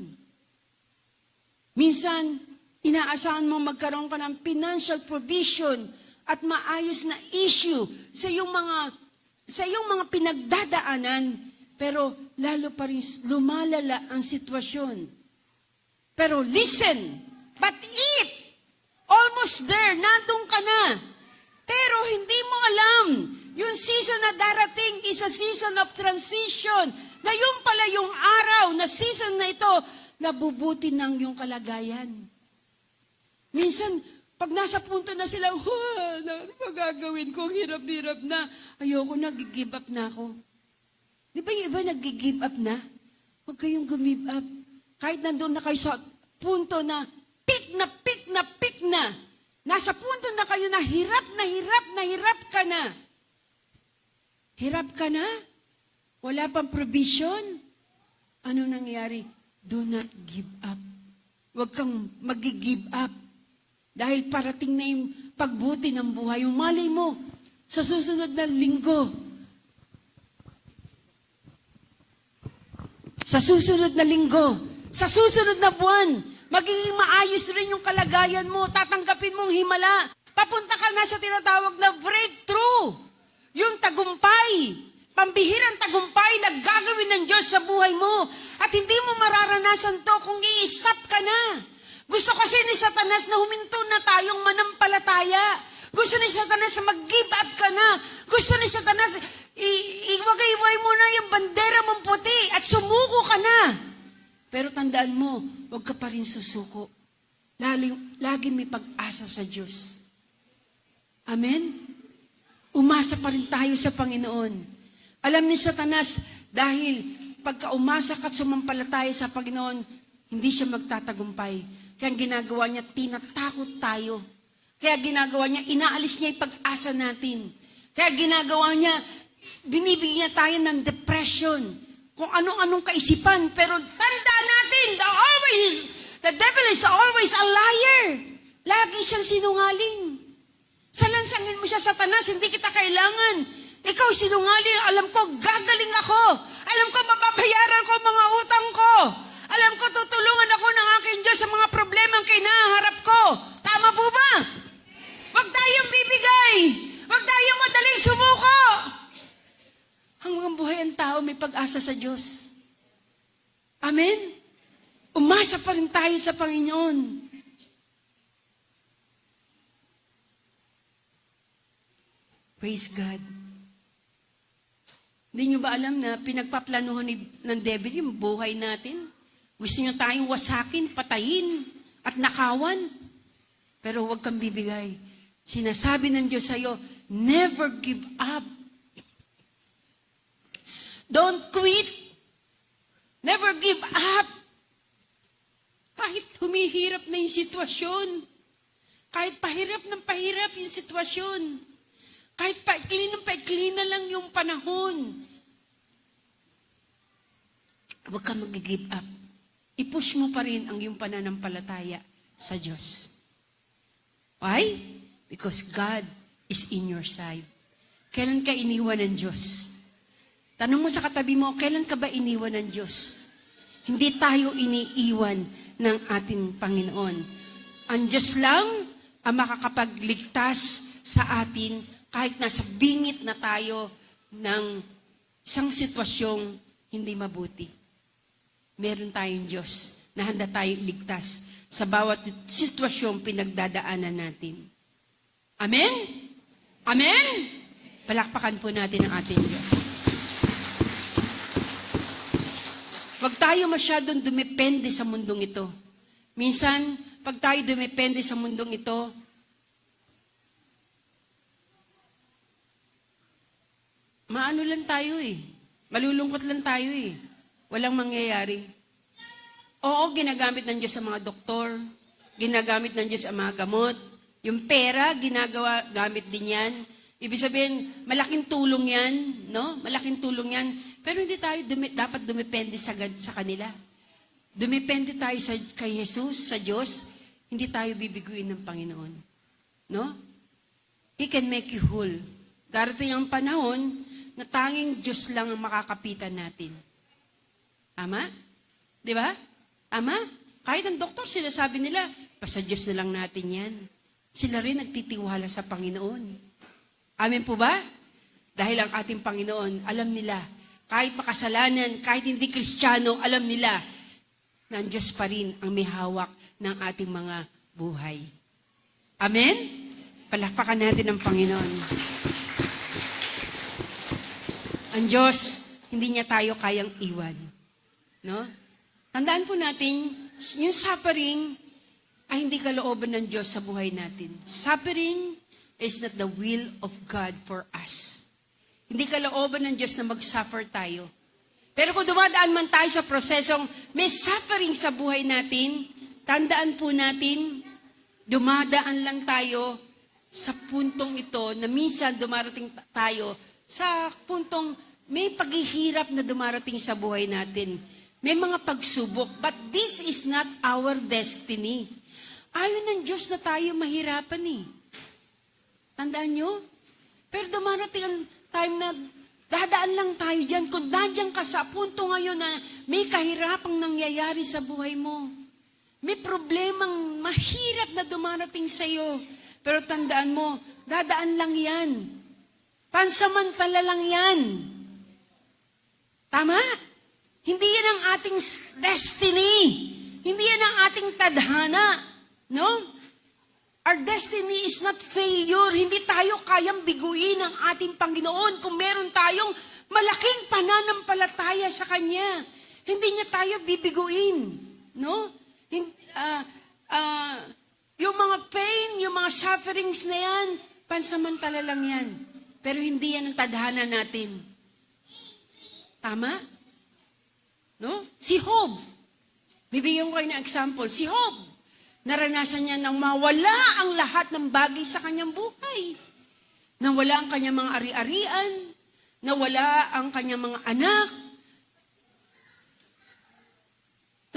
Minsan, inaasahan mo magkaroon ka ng financial provision at maayos na issue sa iyong mga pinagdadaanan, pero lalo pa rin lumalala ang sitwasyon. Pero listen, but if almost there, nandun ka na, pero hindi mo alam, yung season na darating is a season of transition, na yung pala yung araw na season na ito, nabubuti ng yung kalagayan. Minsan, pag nasa punto na sila, ano magagawin ko? Hirap-hirap na. Ayoko na, give up na ako. Di ba yung iba nag-give up na? Huwag kayong give up. Kahit nandun na kayo sa punto na pick na. Nasa punto na kayo na hirap ka na. Hirap ka na? Wala pang provision? Ano nangyari? Do not give up. Huwag kang mag-give up. Dahil parating na yung pagbuti ng buhay. Yung malay mo, sa susunod na linggo, sa susunod na buwan, magiging maayos rin yung kalagayan mo, tatanggapin mong himala. Papunta ka na sa tinatawag na breakthrough. Yung tagumpay, pambihirang tagumpay na gagawin ng Diyos sa buhay mo. At hindi mo mararanasan to kung i-stop ka na. Gusto kasi ni Satanas na huminto na tayong manampalataya. Gusto ni Satanas na mag-give up ka na. Gusto ni Satanas, iwagay-iway mo na yung bandera mong puti at sumuko ka na. Pero tandaan mo, huwag ka pa rin susuko. Lagi may pag-asa sa Diyos. Amen? Umasa pa rin tayo sa Panginoon. Alam ni Satanas, dahil pagka umasa ka at sumampalataya sa Panginoon, hindi siya magtatagumpay. Kaya ginagawa niya, tinatakot tayo. Kaya ginagawa niya, inaalis niya yung pag-asa natin. Kaya ginagawa niya, binibigyan niya tayo ng depression. Kung anong-anong kaisipan. Pero tandaan natin, the devil is always a liar. Lagi siyang sinungaling. Salansangin mo siya, Satanas, hindi kita kailangan. Ikaw sinungaling, alam ko, gagaling ako. Alam ko, mapapayaran ko mga utang ko. Alam ko, tutulungan ako ng aking Diyos sa mga problemang kinaharap ko. Tama po ba? Huwag tayong bibigay. Huwag tayong madaling sumuko. Hanggang buhay ang tao may pag-asa sa Diyos. Amen? Umasa pa rin tayo sa Panginoon. Praise God. Hindi nyo ba alam na pinagpaplanuhan ng devil yung buhay natin? Gusto nyo tayong wasakin, patayin, at nakawan. Pero huwag kang bibigay. Sinasabi ng Diyos sa'yo, never give up. Don't quit. Never give up. Kahit humihirap na yung sitwasyon. Kahit pahirap ng pahirap yung sitwasyon. Kahit paikli na lang yung panahon. Huwag kang mag-give up. I-push mo pa rin ang iyong pananampalataya sa Diyos. Why? Because God is in your side. Kailan ka iniwan ng Diyos? Tanong mo sa katabi mo, kailan ka ba iniwan ng Diyos? Hindi tayo iniiwan ng ating Panginoon. Ang Diyos lang ang makakapagligtas sa atin kahit nasa bingit na tayo ng isang sitwasyong hindi mabuti. Meron tayong Diyos na handa tayong ligtas sa bawat sitwasyong pinagdadaanan natin. Amen? Amen? Palakpakan po natin ang ating Diyos. Huwag tayo masyadong dumepende sa mundong ito. Minsan, pag tayo dumepende sa mundong ito, maano lang tayo eh. Malulungkot lang tayo eh. Walang mangyayari. Oo, ginagamit ng Diyos sa mga doktor. Ginagamit ng Diyos ang mga gamot. Yung pera, gamit din yan. Ibig sabihin, malaking tulong yan, no? Malaking tulong yan. Pero hindi tayo dapat dumepende sa kanila. Dumepende tayo kay Jesus, sa Diyos. Hindi tayo bibiguin ng Panginoon. No? He can make you whole. Darating ang panahon na tanging Diyos lang ang makakapitan natin. Ama? Di ba? Ama? Kahit ang doktor, sinasabi nila, sa Diyos na lang natin yan. Sila rin nagtitiwala sa Panginoon. Amen po ba? Dahil ang ating Panginoon, alam nila, kahit makasalanan, kahit hindi Kristiyano, alam nila na ang Diyos pa rin ang may hawak ng ating mga buhay. Amen? Palakpakan natin ang Panginoon. Ang Diyos, hindi niya tayo kayang iwan. No? Tandaan po natin, yung suffering ay hindi kalooban ng Diyos sa buhay natin. Suffering is not the will of God for us. Hindi kalooban ng Diyos na mag-suffer tayo. Pero kung dumadaan man tayo sa prosesong may suffering sa buhay natin, tandaan po natin, dumadaan lang tayo sa puntong ito na minsan dumarating tayo sa puntong may paghihirap na dumarating sa buhay natin. May mga pagsubok, but this is not our destiny. Ayaw ng Diyos na tayo mahirapan eh. Tandaan nyo? Pero dumarating ang time na dadaan lang tayo dyan. Kung dadyan ka sa punto ngayon na may kahirapang nangyayari sa buhay mo, may problemang mahirap na dumarating sa iyo. Pero tandaan mo, dadaan lang yan. Pansamantala lang yan. Tama? Hindi yan ang ating destiny. Hindi yan ang ating tadhana. No? Our destiny is not failure. Hindi tayo kayang biguin ng ating Panginoon kung meron tayong malaking pananampalataya sa Kanya. Hindi niya tayo bibiguin. No? Yung mga pain, yung mga sufferings na yan, pansamantala lang yan. Pero hindi yan ang tadhana natin. Tama? No? Si Job. Bibigyan ko kayo ng example. Si Job, naranasan niya nang mawala ang lahat ng bagay sa kanyang buhay. Nawala ang kanyang mga ari-arian, nawala ang kanyang mga anak,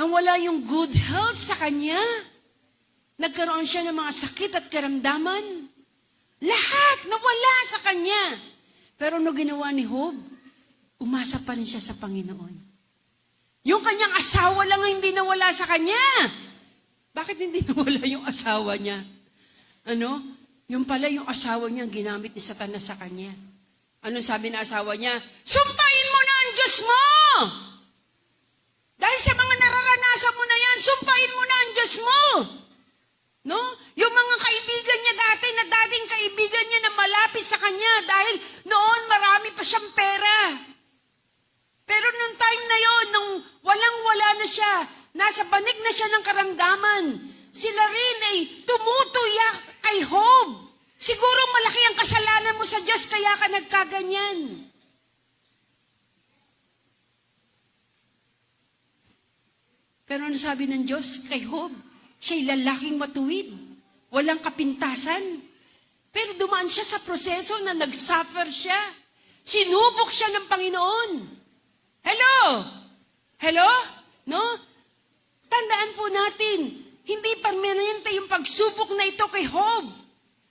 nawala yung good health sa kanya, nagkaroon siya ng mga sakit at karamdaman. Lahat nawala sa kanya. Pero ano ginawa ni Job? Umasa pa rin siya sa Panginoon. Yung kanyang asawa lang ang hindi nawala sa kanya. Bakit hindi nawala yung asawa niya? Ano? Yung pala yung asawa niya, ginamit ni Satanas sa kanya. Ano sabi ng asawa niya? Sumpain mo na ang Diyos mo! Dahil sa mga nararanasan mo na yan, sumpain mo na ang Diyos mo! No? Yung mga kaibigan niya dati na dating kaibigan niya na malapit sa kanya dahil noon marami pa siyang pera. Pero nung time na yon, nung walang-wala na siya, nasa banig na siya ng karamdaman, sila rin ay tumutuyak kay Job. Siguro malaki ang kasalanan mo sa Diyos, kaya ka nagkaganyan. Pero ano sabi ng Diyos kay Job? Siya'y lalaking matuwid, walang kapintasan. Pero dumaan siya sa proseso na nag-suffer siya. Sinubok siya ng Panginoon. Hello? Hello? No? Tandaan po natin, hindi permanente yung pagsubok na ito kay Job.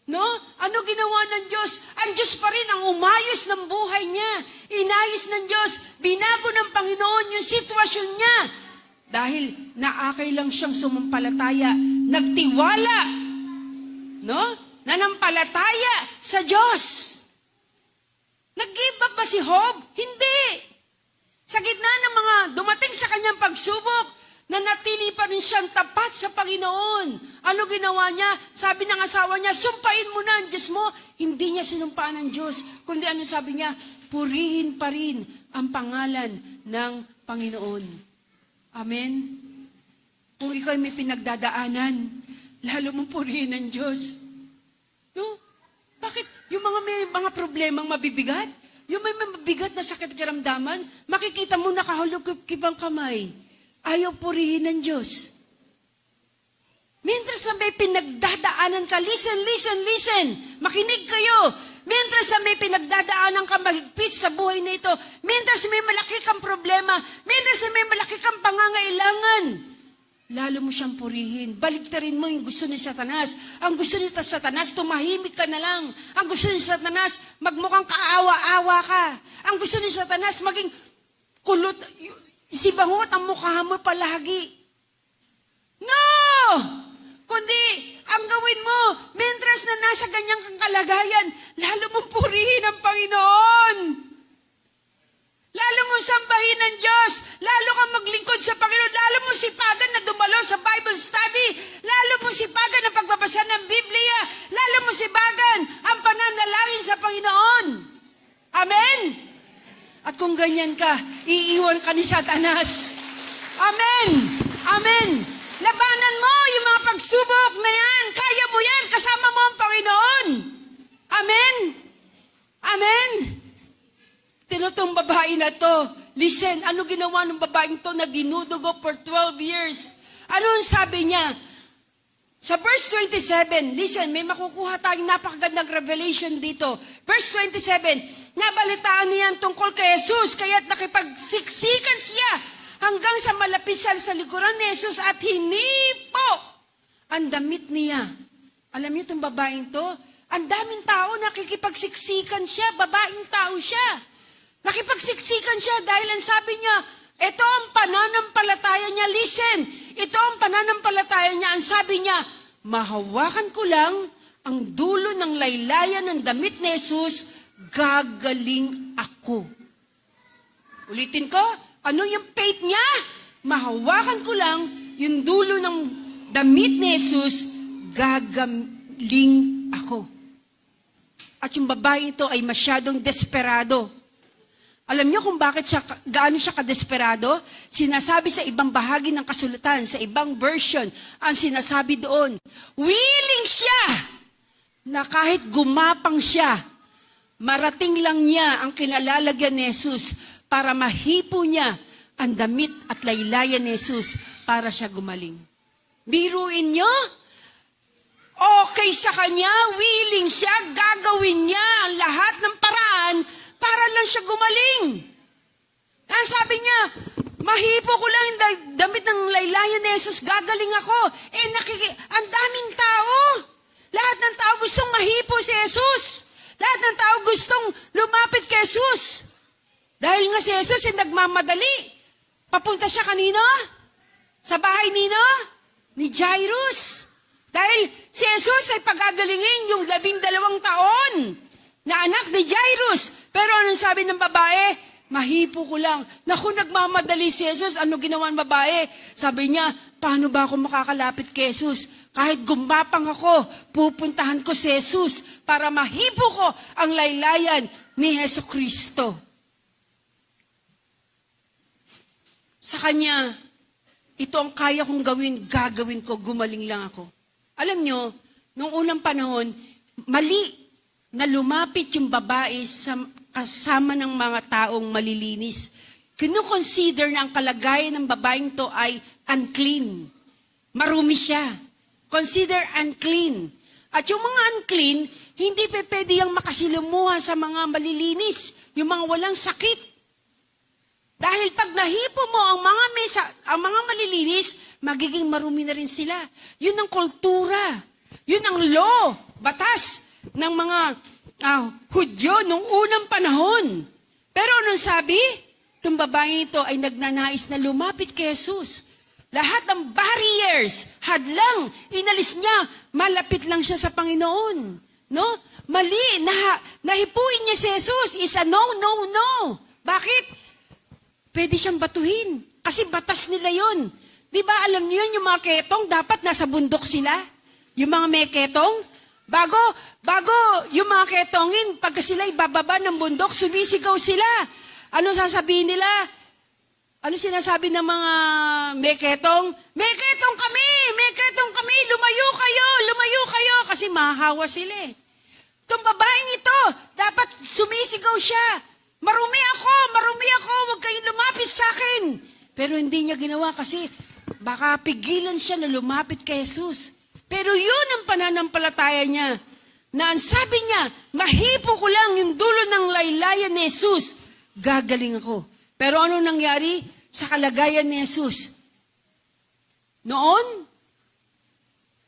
No? Ano ginawa ng Diyos? Ang Diyos pa rin ang umayos ng buhay niya. Inayos ng Diyos, binago ng Panginoon yung sitwasyon niya. Dahil naakay lang siyang sumampalataya, nagtiwala, no? Nanampalataya sa Diyos. Nag-give up ba si Job? Hindi. Sa gitna ng mga dumating sa kanyang pagsubok, nanatili pa rin siyang tapat sa Panginoon. Ano ginawa niya? Sabi ng asawa niya, sumpain mo na ang Diyos mo. Hindi niya sinumpaan ng Diyos. Kundi ano sabi niya? Purihin pa rin ang pangalan ng Panginoon. Amen? Kung ikaw may pinagdadaanan, lalo mong purihin ng Diyos. No? Bakit? Yung may mga problemang mabibigat, yung may mabigat na sakit karamdaman, makikita mo nakahulog-kip ang kamay. Ayaw purihin ng Diyos. Mientras na may pinagdadaanan ka, listen. Makinig kayo. Mientras na may pinagdadaanan ka mahigpit sa buhay na ito, mientras may malaki kang problema, mientras na may malaki kang pangangailangan, lalo mo siyang purihin. Baliktarin mo yung gusto ni Satanas. Ang gusto ni Satanas, tumahimik ka na lang. Ang gusto ni Satanas, magmukhang kaawa-awa ka. Ang gusto ni Satanas, maging kulot, sibangot ang mukha mo palagi. No! Kundi, ang gawin mo, mientras na nasa ganyang kang kalagayan, lalo mong purihin ang Panginoon. Lalo mong sambahin ang Diyos. Lalo kang maglingkod sa Panginoon. Lalo mong sipagan na dumalo sa Bible study. Lalo mong sipagan na pagbabasa ng Biblia. Lalo mong sipagan ang pananalangin sa Panginoon. Amen? At kung ganyan ka, iiwan ka ni Satanas. Amen? Amen? Labanan mo yung mga pagsubok na yan. Kaya mo yan. Kasama mo ang Panginoon. Amen? Amen? Tinutong babae na to. Listen, ano ginawa ng babaeng to na dinudugo for 12 years? Ano ang sabi niya? Sa verse 27, listen, may makukuha tayong napakagandang revelation dito. Verse 27, nabalitaan niya tungkol kay Jesus, kaya't nakipagsiksikan siya hanggang sa malapit siya sa likuran ni Jesus at hinipo ang damit niya. Alam niyo itong babaeng to? Ang daming tao nakikipagsiksikan siya, babaeng tao siya. Nakipagsiksikan siya dahil ang sabi niya, ito ang pananampalataya niya. Listen, ito ang pananampalataya niya. Ang sabi niya, mahawakan ko lang ang dulo ng laylayan ng damit ni Jesus, gagaling ako. Ulitin ko, ano yung faith niya? Mahawakan ko lang yung dulo ng damit ni Jesus, gagaling ako. At yung babae ito ay masyadong desperado. Alam niyo kung bakit gaano siya kadesperado? Sinasabi sa ibang bahagi ng kasulatan, sa ibang version, ang sinasabi doon, willing siya na kahit gumapang siya, marating lang niya ang kinalalagyan ni Jesus para mahipo niya ang damit at laylayan ni Jesus para siya gumaling. Biruin niyo? Okay sa kanya, willing siya, gagawin niya ang lahat ng paraan para lang siya gumaling. Ang sabi niya, mahipo ko lang yung damit ng laylayan ni Jesus, gagaling ako. Ang daming tao. Lahat ng tao gustong mahipo si Jesus. Lahat ng tao gustong lumapit kay Jesus. Dahil nga si Jesus ay nagmamadali. Papunta siya kanino? Sa bahay nino? Ni Jairus. Dahil si Jesus ay pagagalingin yung 12 taon na anak ni Jairus. Pero anong sabi ng babae? Mahipo ko lang. Naku, nagmamadali si Jesus. Ano ginawa ng babae? Sabi niya, paano ba ako makakalapit kay Jesus? Kahit gumapang ako, pupuntahan ko si Jesus para mahipo ko ang laylayan ni Hesus Kristo. Sa Kanya, ito ang kaya kong gawin, gagawin ko, gumaling lang ako. Alam nyo, nung unang panahon, mali na lumapit yung babae sa kasama ng mga taong malilinis. Kino-consider na ang kalagayan ng babaeng to ay unclean. Marumi siya. Consider unclean. At yung mga unclean, hindi pwede yung makasilumuha sa mga malilinis, yung mga walang sakit. Dahil pag nahipo mo ang mga malilinis, magiging marumi na rin sila. Yun ang kultura. Yun ang law, batas ng mga Hudyo nung unang panahon. Pero anong sabi? Itong babae ito ay nagnanais na lumapit kay Jesus. Lahat ng barriers, hadlang, inalis niya, malapit lang siya sa Panginoon. No? Mali, nahipuin niya si Jesus is a no, no, no. Bakit? Pwede siyang batuhin. Kasi batas nila yon. Di ba alam niyo yun, yung mga ketong, dapat nasa bundok sila? Yung mga may ketong, bago yung mga ketongin, pag sila ibababa ng bundok, sumisigaw sila. Ano sasabihin nila? Ano sinasabi ng mga may ketong? May ketong kami, lumayo kayo, kasi mahahawa sila eh. Itong babaeng ito, dapat sumisigaw siya. Marumi ako, huwag kayong lumapit sa akin. Pero hindi niya ginawa kasi baka pigilan siya na lumapit kay Jesus. Pero yun ang pananampalataya niya. Na ang sabi niya, mahipo ko lang yung dulo ng laylayan ni Jesus, gagaling ako. Pero ano nangyari sa kalagayan ni Jesus? Noon,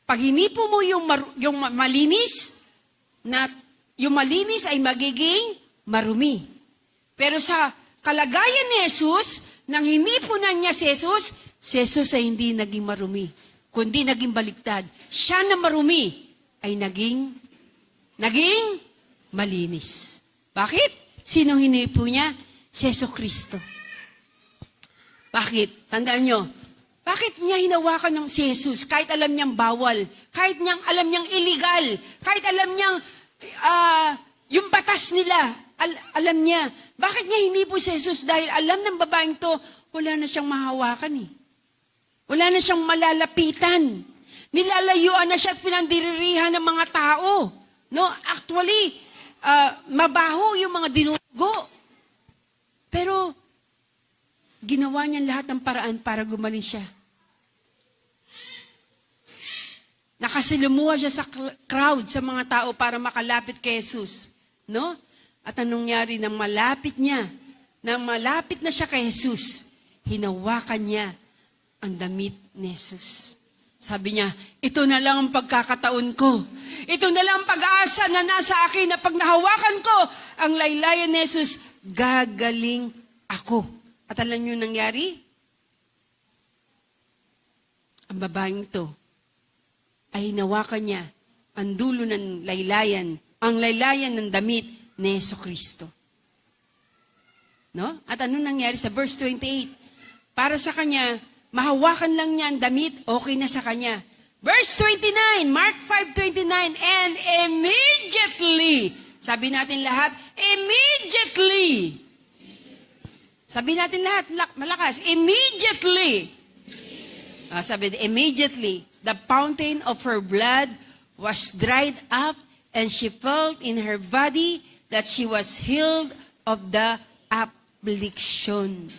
pag hinipo mo yung malinis, yung malinis ay magiging marumi. Pero sa kalagayan ni Jesus, nang hinipunan niya si Jesus ay hindi naging marumi, kundi naging baliktad. Siya na marumi ay naging malinis. Bakit? Sinong hinipo niya? Si Hesus Kristo. Bakit? Tandaan nyo, bakit niya hinawakan ng si Jesus? Kahit alam niyang bawal, kahit alam niyang illegal, kahit alam niyang yung batas nila, alam niya. Bakit niya hinipo si Jesus? Dahil alam ng babaeng to, wala na siyang mahawakan eh. Wala na siyang malalapitan. Nilalayuan na siya at pinandiririhan ng mga tao. No, actually, mabaho yung mga dinugo. Pero, ginawa niya lahat ng paraan para gumaling siya. Nakasilumuha siya sa crowd, sa mga tao para makalapit kay Jesus. No? At anong nangyari nang malapit na siya kay Jesus, hinawakan niya ang damit ni Jesus. Sabi niya, ito na lang ang pagkakataon ko. Ito na lang ang pag-aasa na nasa akin na pag nahawakan ko ang laylayan ni Jesus, gagaling ako. At alam niyo nangyari? Ang babaeng ito ay hinawakan niya ang dulo ng laylayan, ang laylayan ng damit ni Hesus Kristo. No? At ano nangyari sa verse 28? Para sa kanya, mahawakan lang niya ang damit, okay na sa kanya. Verse 29, Mark 5:29, and immediately, sabi natin lahat, immediately. Sabi natin lahat, malakas, immediately. Immediately, the fountain of her blood was dried up, and she felt in her body that she was healed of the affliction.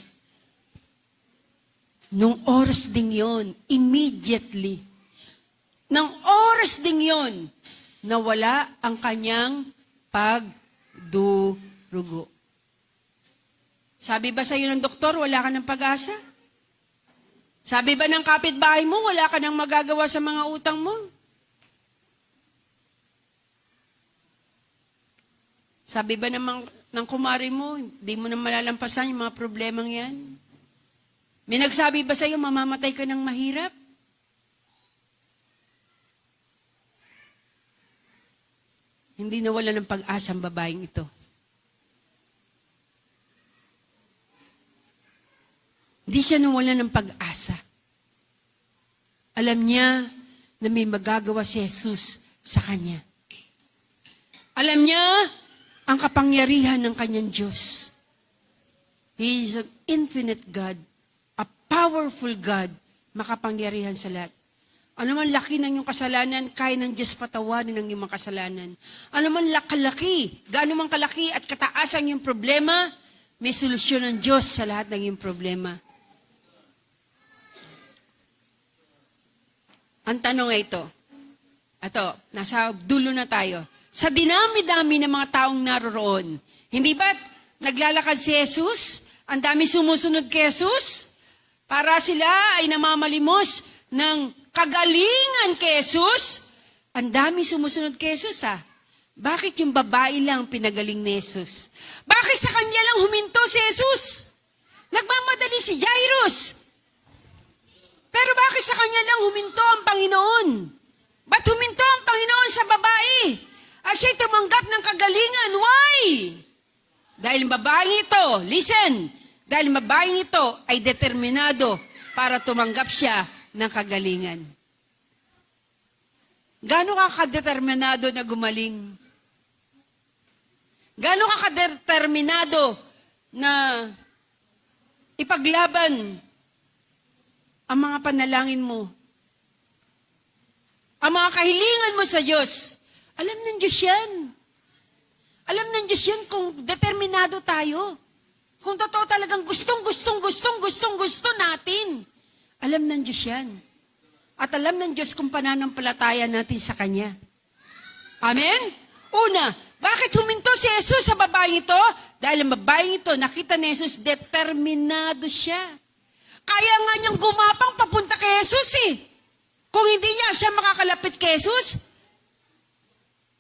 Nung oras ding yon, immediately, nang oras ding yon, nawala ang kanyang pagdurugo. Sabi ba sa'yo ng doktor, wala ka ng pag-asa? Sabi ba ng kapitbahay mo, wala ka nang magagawa sa mga utang mo? Sabi ba ng kumari mo, hindi mo na malalampasan yung mga problemang yan? May nagsabi ba sa'yo, mamamatay ka ng mahirap? Hindi nawala ng pag-asa ang babaeng ito. Hindi siya nawala ng pag-asa. Alam niya na may magagawa si Jesus sa kanya. Alam niya ang kapangyarihan ng kanyang Diyos. He is an infinite God, a powerful God, makapangyarihan sa lahat. Ano man laki ng iyong kasalanan, kaya ng Diyos patawarin ang iyong mga kasalanan. Ano man kalaki, gaano man kalaki at kataas ang iyong problema, may solusyon ng Diyos sa lahat ng iyong problema. Ang tanong ay ito, nasa dulo na tayo. Sa dinami-dami ng mga taong naroroon, hindi ba naglalakad si Jesus? Ang dami sumusunod kay Jesus? Para sila ay namamalimos ng kagalingan kay Jesus? Ang dami sumusunod kay Jesus, ha? Bakit yung babae lang pinagaling ni Jesus? Bakit sa kanya lang huminto si Jesus? Nagmamadali si Jairus. Pero bakit sa kanya lang huminto ang Panginoon? Ba't huminto ang Panginoon sa babae? Siya'y tumanggap ng kagalingan. Why? Dahil babaeng ito, listen, dahil babaeng ito ay determinado para tumanggap siya ng kagalingan. Gaano ka kadeterminado na gumaling? Gaano ka kadeterminado na ipaglaban ang mga panalangin mo? Ang mga kahilingan mo sa Diyos. Alam ng Diyos yan. Alam ng Diyos yan kung determinado tayo. Kung totoo talagang gusto natin. Alam ng Diyos yan. At alam ng Diyos kung pananampalataya natin sa Kanya. Amen? Una, bakit huminto si Jesus sa babaeng ito? Dahil ang babaeng ito, nakita ni Jesus, determinado siya. Kaya nga niyang gumapang papunta kay Jesus eh. Kung hindi siya makakalapit kay Jesus,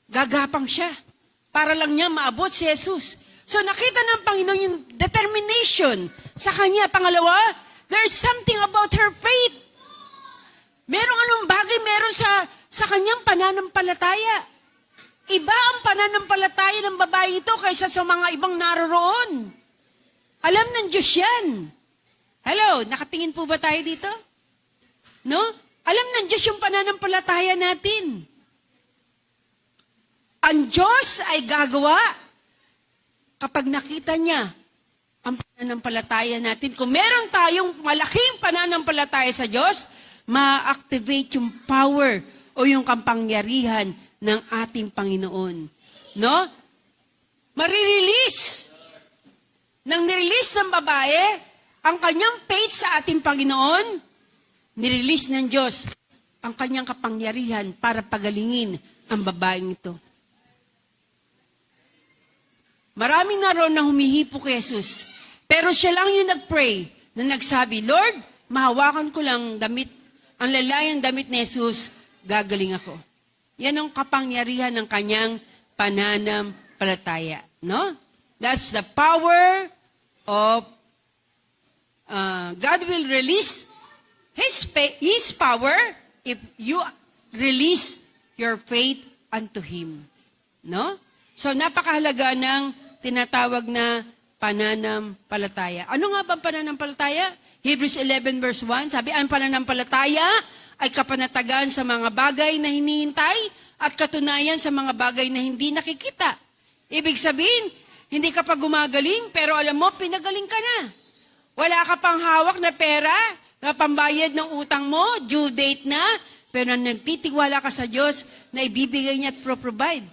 gagapang siya. Para lang niya maabot si Jesus. So nakita ng Panginoon yung determination sa kanya. Pangalawa, there's something about her faith. Merong anong bagay meron sa kanyang pananampalataya. Iba ang pananampalataya ng babae ito kaysa sa mga ibang naroroon. Alam ng Diyos yan. Hello, nakatingin po ba tayo dito? No? Alam ng Diyos yung pananampalataya natin. Ang Diyos ay gagawa kapag nakita niya ang pananampalataya natin. Kung meron tayong malaking pananampalataya sa Diyos, ma-activate yung power o yung kapangyarihan ng ating Panginoon. No? Marirelease. Nang nirelease ng babae, ang kanyang faith sa ating Panginoon, nirelease ng Diyos ang kanyang kapangyarihan para pagalingin ang babaeng ito. Maraming naroon na humihipo kay Jesus. Pero siya lang yung nag-pray na nagsabi, Lord, mahawakan ko lang damit, ang lalayang damit ni Jesus, gagaling ako. Yan ang kapangyarihan ng kanyang pananampalataya. No? That's the power of God will release His power if you release your faith unto Him. No? So, napakahalaga ng tinatawag na pananampalataya. Ano nga ba ang pananampalataya? Hebrews 11 verse 1, sabi, ang pananampalataya ay kapanatagan sa mga bagay na hinihintay at katunayan sa mga bagay na hindi nakikita. Ibig sabihin, hindi ka pa gumagaling, pero alam mo, pinagaling ka na. Wala ka pang hawak na pera, na pambayad ng utang mo, due date na, pero nagtitiwala ka sa Diyos na ibibigay niya at provide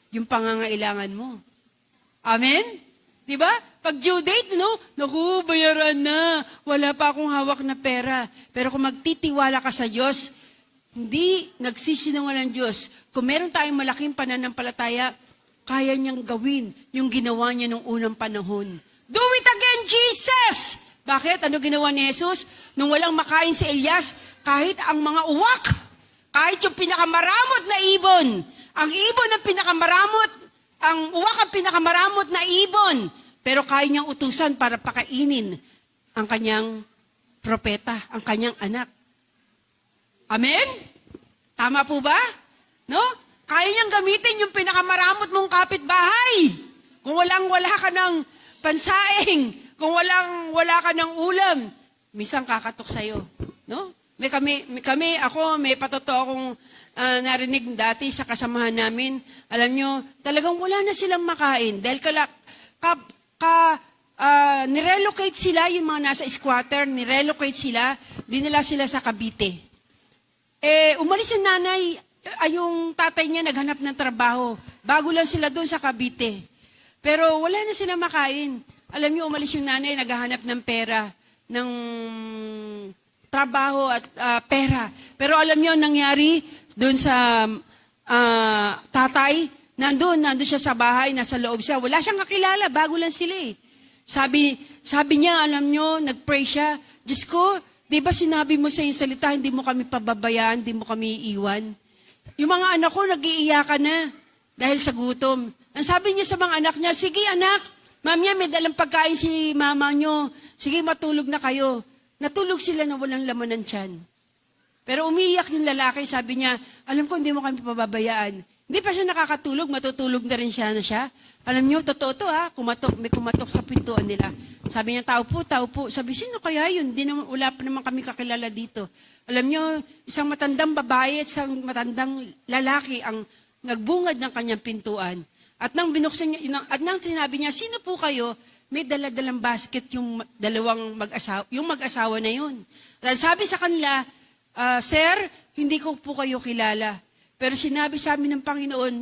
yung pangangailangan mo. Amen? Diba? Pag due date, no? Naku, bayaran na. Wala pa akong hawak na pera. Pero kung magtitiwala ka sa Diyos, hindi nagsisinungaling ang Diyos. Kung meron tayong malaking pananampalataya, kaya niyang gawin yung ginawa niya nung unang panahon. Do it again, Jesus! Bakit? Ano ginawa ni Jesus? Nung walang makain si Elias, kahit ang mga uwak, kahit yung pinakamaramot na ibon, ang ibon ang pinakamaramot, ang uwak ang pinakamaramot na ibon, pero kaya niyang utusan para pakainin ang kanyang propeta, ang kanyang anak. Amen? Tama po ba? No? Kaya niyang gamitin yung pinakamaramot mong kapitbahay. Kung wala ka ng pansaing, kung wala ka ng ulam, minsan kakatok sa'yo. No? May patotoo akong narinig dati sa kasamahan namin. Alam nyo, talagang wala na silang makain. Dahil nirelocate sila, yung mga nasa squatter, nirelocate sila, dinala sila sa Cavite. Umalis yung nanay, yung tatay niya naghanap ng trabaho. Bago lang sila doon sa Cavite. Pero wala na silang makain. Alam nyo, umalis yung nanay, naghahanap ng pera, ng trabaho at pera. Pero alam nyo, nangyari doon sa tatay, nandun siya sa bahay, nasa loob siya. Wala siyang kakilala, bago lang sila eh. Sabi niya, alam nyo, nag-pray siya, Diyos ko, di ba sinabi mo sa iyong salita, hindi mo kami pababayaan, hindi mo kami iiwan? Yung mga anak ko, nag-iiyakan na dahil sa gutom. Ang sabi niya sa mga anak niya, sige anak, mamaya may dalang pagkain si mama nyo. Sige, matulog na kayo. Natulog sila na walang laman ng tiyan. Pero umiiyak yung lalaki, sabi niya, alam ko, hindi mo kami pababayaan. Hindi pa siya nakakatulog, matutulog na rin siya na siya. Alam niyo, totoo to ha, may kumatok sa pintuan nila. Sabi niya, tao po. Sabi, sino kaya yun? Wala pa naman kami kakilala dito. Alam niyo, isang matandang babae at isang matandang lalaki ang nagbungad ng kanyang pintuan. At nang binuksan niya, at nang sinabi niya, sino po kayo? May daladalang basket yung dalawang mag-asawa na yun. At sabi sa kanila, Sir, hindi ko po kayo kilala. Pero sinabi sa amin ng Panginoon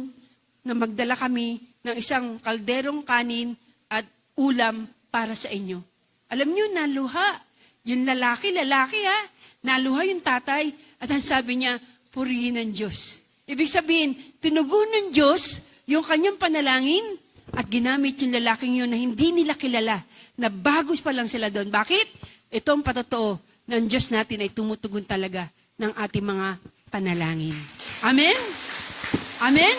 na magdala kami ng isang kalderong kanin at ulam para sa inyo. Alam niyo, naluha. Yung lalaki ha. Naluha yung tatay. At ang sabi niya, purihin ng Diyos. Ibig sabihin, tinugon ng Diyos yung kanyang panalangin at ginamit yung lalaking yun na hindi nila kilala, na bagos pa lang sila doon. Bakit? Ito ang patotoo ng Diyos natin ay tumutugon talaga ng ating mga panalangin. Amen? Amen?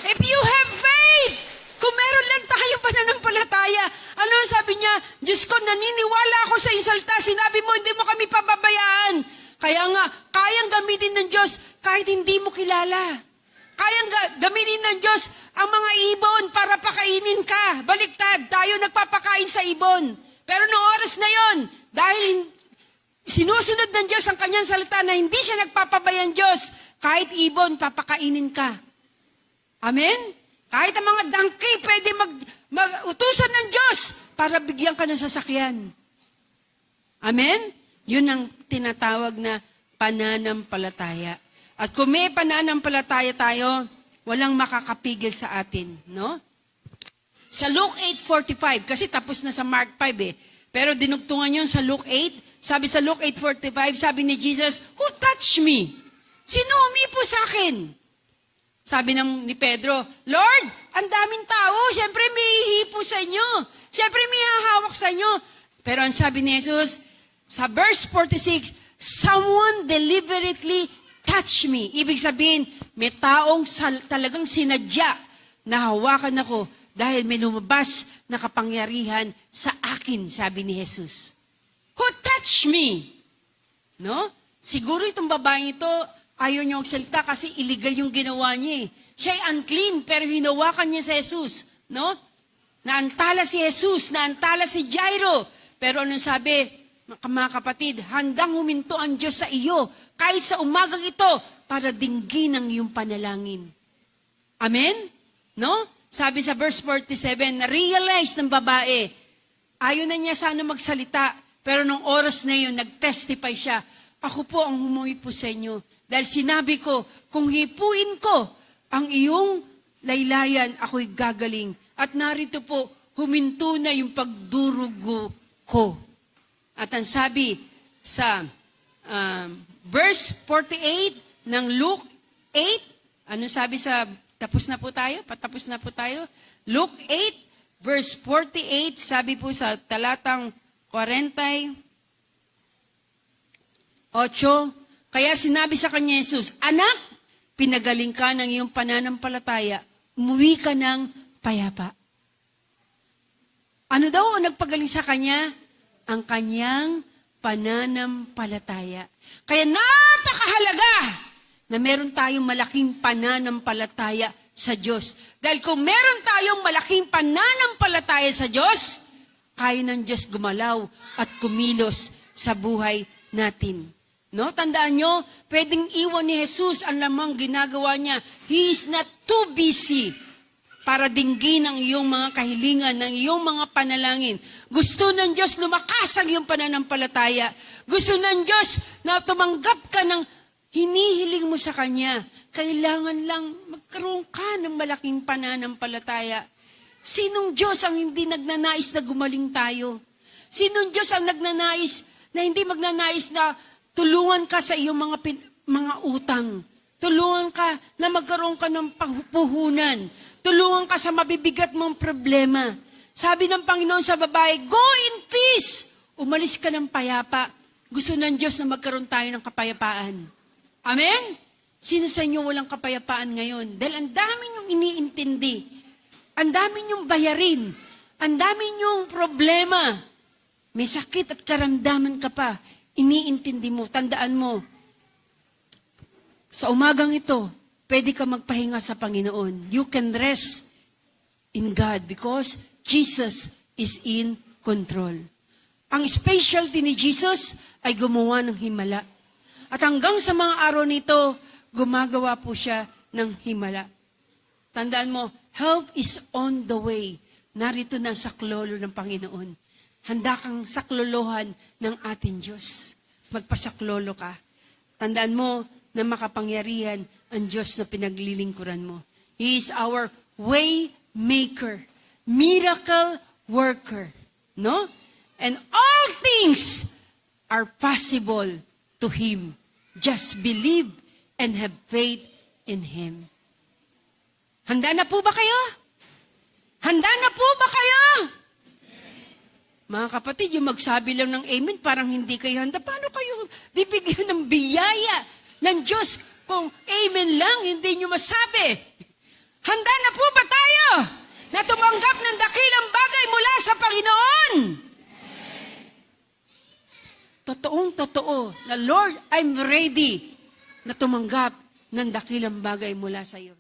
If you have faith, kung meron lang tayong pananampalataya, ano ang sabi niya? Diyos ko, naniniwala ako sa iyong salita. Sinabi mo, hindi mo kami pababayaan. Kaya nga, kayang gamitin ng Diyos kahit hindi mo kilala. Kayang gamitin ng Diyos ang mga ibon para pakainin ka. Baliktad, tayo nagpapakain sa ibon. Pero noong oras na yon, dahil sinusunod ng Diyos ang kanyang salita na hindi siya nagpapabayang Diyos, kahit ibon, papakainin ka. Amen? Kahit ang mga donkey, pwede mag-utusan ng Diyos para bigyan ka ng sasakyan. Amen? Yun ang tinatawag na pananampalataya. At kung may pananampalataya tayo, walang makakapigil sa atin, no? Sa Luke 8:45, kasi tapos na sa Mark 5 eh. Pero dinugtungan yun sa Luke 8. Sabi sa Luke 8:45, sabi ni Jesus, who touched me? Sino humipo sa akin? Sabi ni Pedro, Lord, ang daming tao, siyempre may hihipo sa inyo. Siyempre may hahawak sa inyo. Pero ang sabi ni Jesus, sa verse 46, someone deliberately touched me. Ibig sabihin, may taong talagang sinadya na hawakan ako dahil may lumabas na kapangyarihan sa akin, sabi ni Jesus. Who touched me? No? Siguro itong babaeng ito, ayaw niya magsalita kasi illegal yung ginawa niya eh. Siya'y unclean, pero hinawakan niya si Jesus. No? Naantala si Jesus, naantala si Jairo. Pero anong sabi, mga kapatid, handang huminto ang Diyos sa iyo, kahit sa umagang ito, para dinggin ang iyong panalangin. Amen? No? Sabi sa verse 47, na-realize ng babae, ayaw na niya sana magsalita, pero nung oras na yun, nag-testify siya, ako po ang humuhipo sa inyo. Dahil sinabi ko, kung hipuin ko ang iyong laylayan, ako'y gagaling. At narito po, huminto na yung pagdurugo ko. At ang sabi sa verse 48 ng Luke 8, ano sabi sa, tapos na po tayo? Patapos na po tayo? Luke 8, verse 48, sabi po sa talatang 48, kaya sinabi sa kanya Jesus, anak, pinagaling ka ng iyong pananampalataya, umuwi ka ng payapa. Ano daw ang nagpagaling sa kanya? Ang kanyang pananampalataya. Kaya napakahalaga na meron tayong malaking pananampalataya sa Diyos. Dahil kung meron tayong malaking pananampalataya sa Diyos, kaya ng Diyos gumalaw at kumilos sa buhay natin. No? Tandaan nyo, pwedeng iwan ni Jesus ang lamang ginagawa niya. He is not too busy para dinggin ang iyong mga kahilingan, ng iyong mga panalangin. Gusto ng Diyos lumakas ang iyong pananampalataya. Gusto ng Diyos na tumanggap ka ng hinihiling mo sa Kanya. Kailangan lang magkaroon ka ng malaking pananampalataya. Sinong Diyos ang hindi nagnanais na gumaling tayo? Sinong Diyos ang nagnanais na hindi magnanais na tulungan ka sa iyong mga utang? Tulungan ka na magkaroon ka ng puhunan. Tulungan ka sa mabibigat mong problema. Sabi ng Panginoon sa babae, go in peace. Umalis ka ng payapa. Gusto ng Diyos na magkaroon tayo ng kapayapaan. Amen? Sino sa inyo walang kapayapaan ngayon? Dahil ang dami niyong iniintindi. Ang dami niyong bayarin. Ang dami niyong problema. May sakit at karamdaman ka pa. Iniintindi mo. Tandaan mo. Sa umagang ito, pwede ka magpahinga sa Panginoon. You can rest in God because Jesus is in control. Ang specialty ni Jesus ay gumawa ng himala. At hanggang sa mga araw nito, gumagawa po siya ng himala. Tandaan mo, help is on the way. Narito na ang saklolo ng Panginoon. Handa kang saklolohan ng ating Diyos. Magpasaklolo ka. Tandaan mo na makapangyarihan ang Diyos na pinaglilingkuran mo. He is our way maker, miracle worker. No? And all things are possible to Him. Just believe and have faith in Him. Handa na po ba kayo? Handa na po ba kayo? Mga kapatid, yung magsabi lang ng amen, parang hindi kayo handa. Paano kayo bibigyan ng biyaya ng Diyos kung amen lang, hindi nyo masabi? Handa na po ba tayo na tumanggap ng dakilang bagay mula sa Panginoon? Totoong-totoo na, Lord, I'm ready na tumanggap ng dakilang bagay mula sa iyo.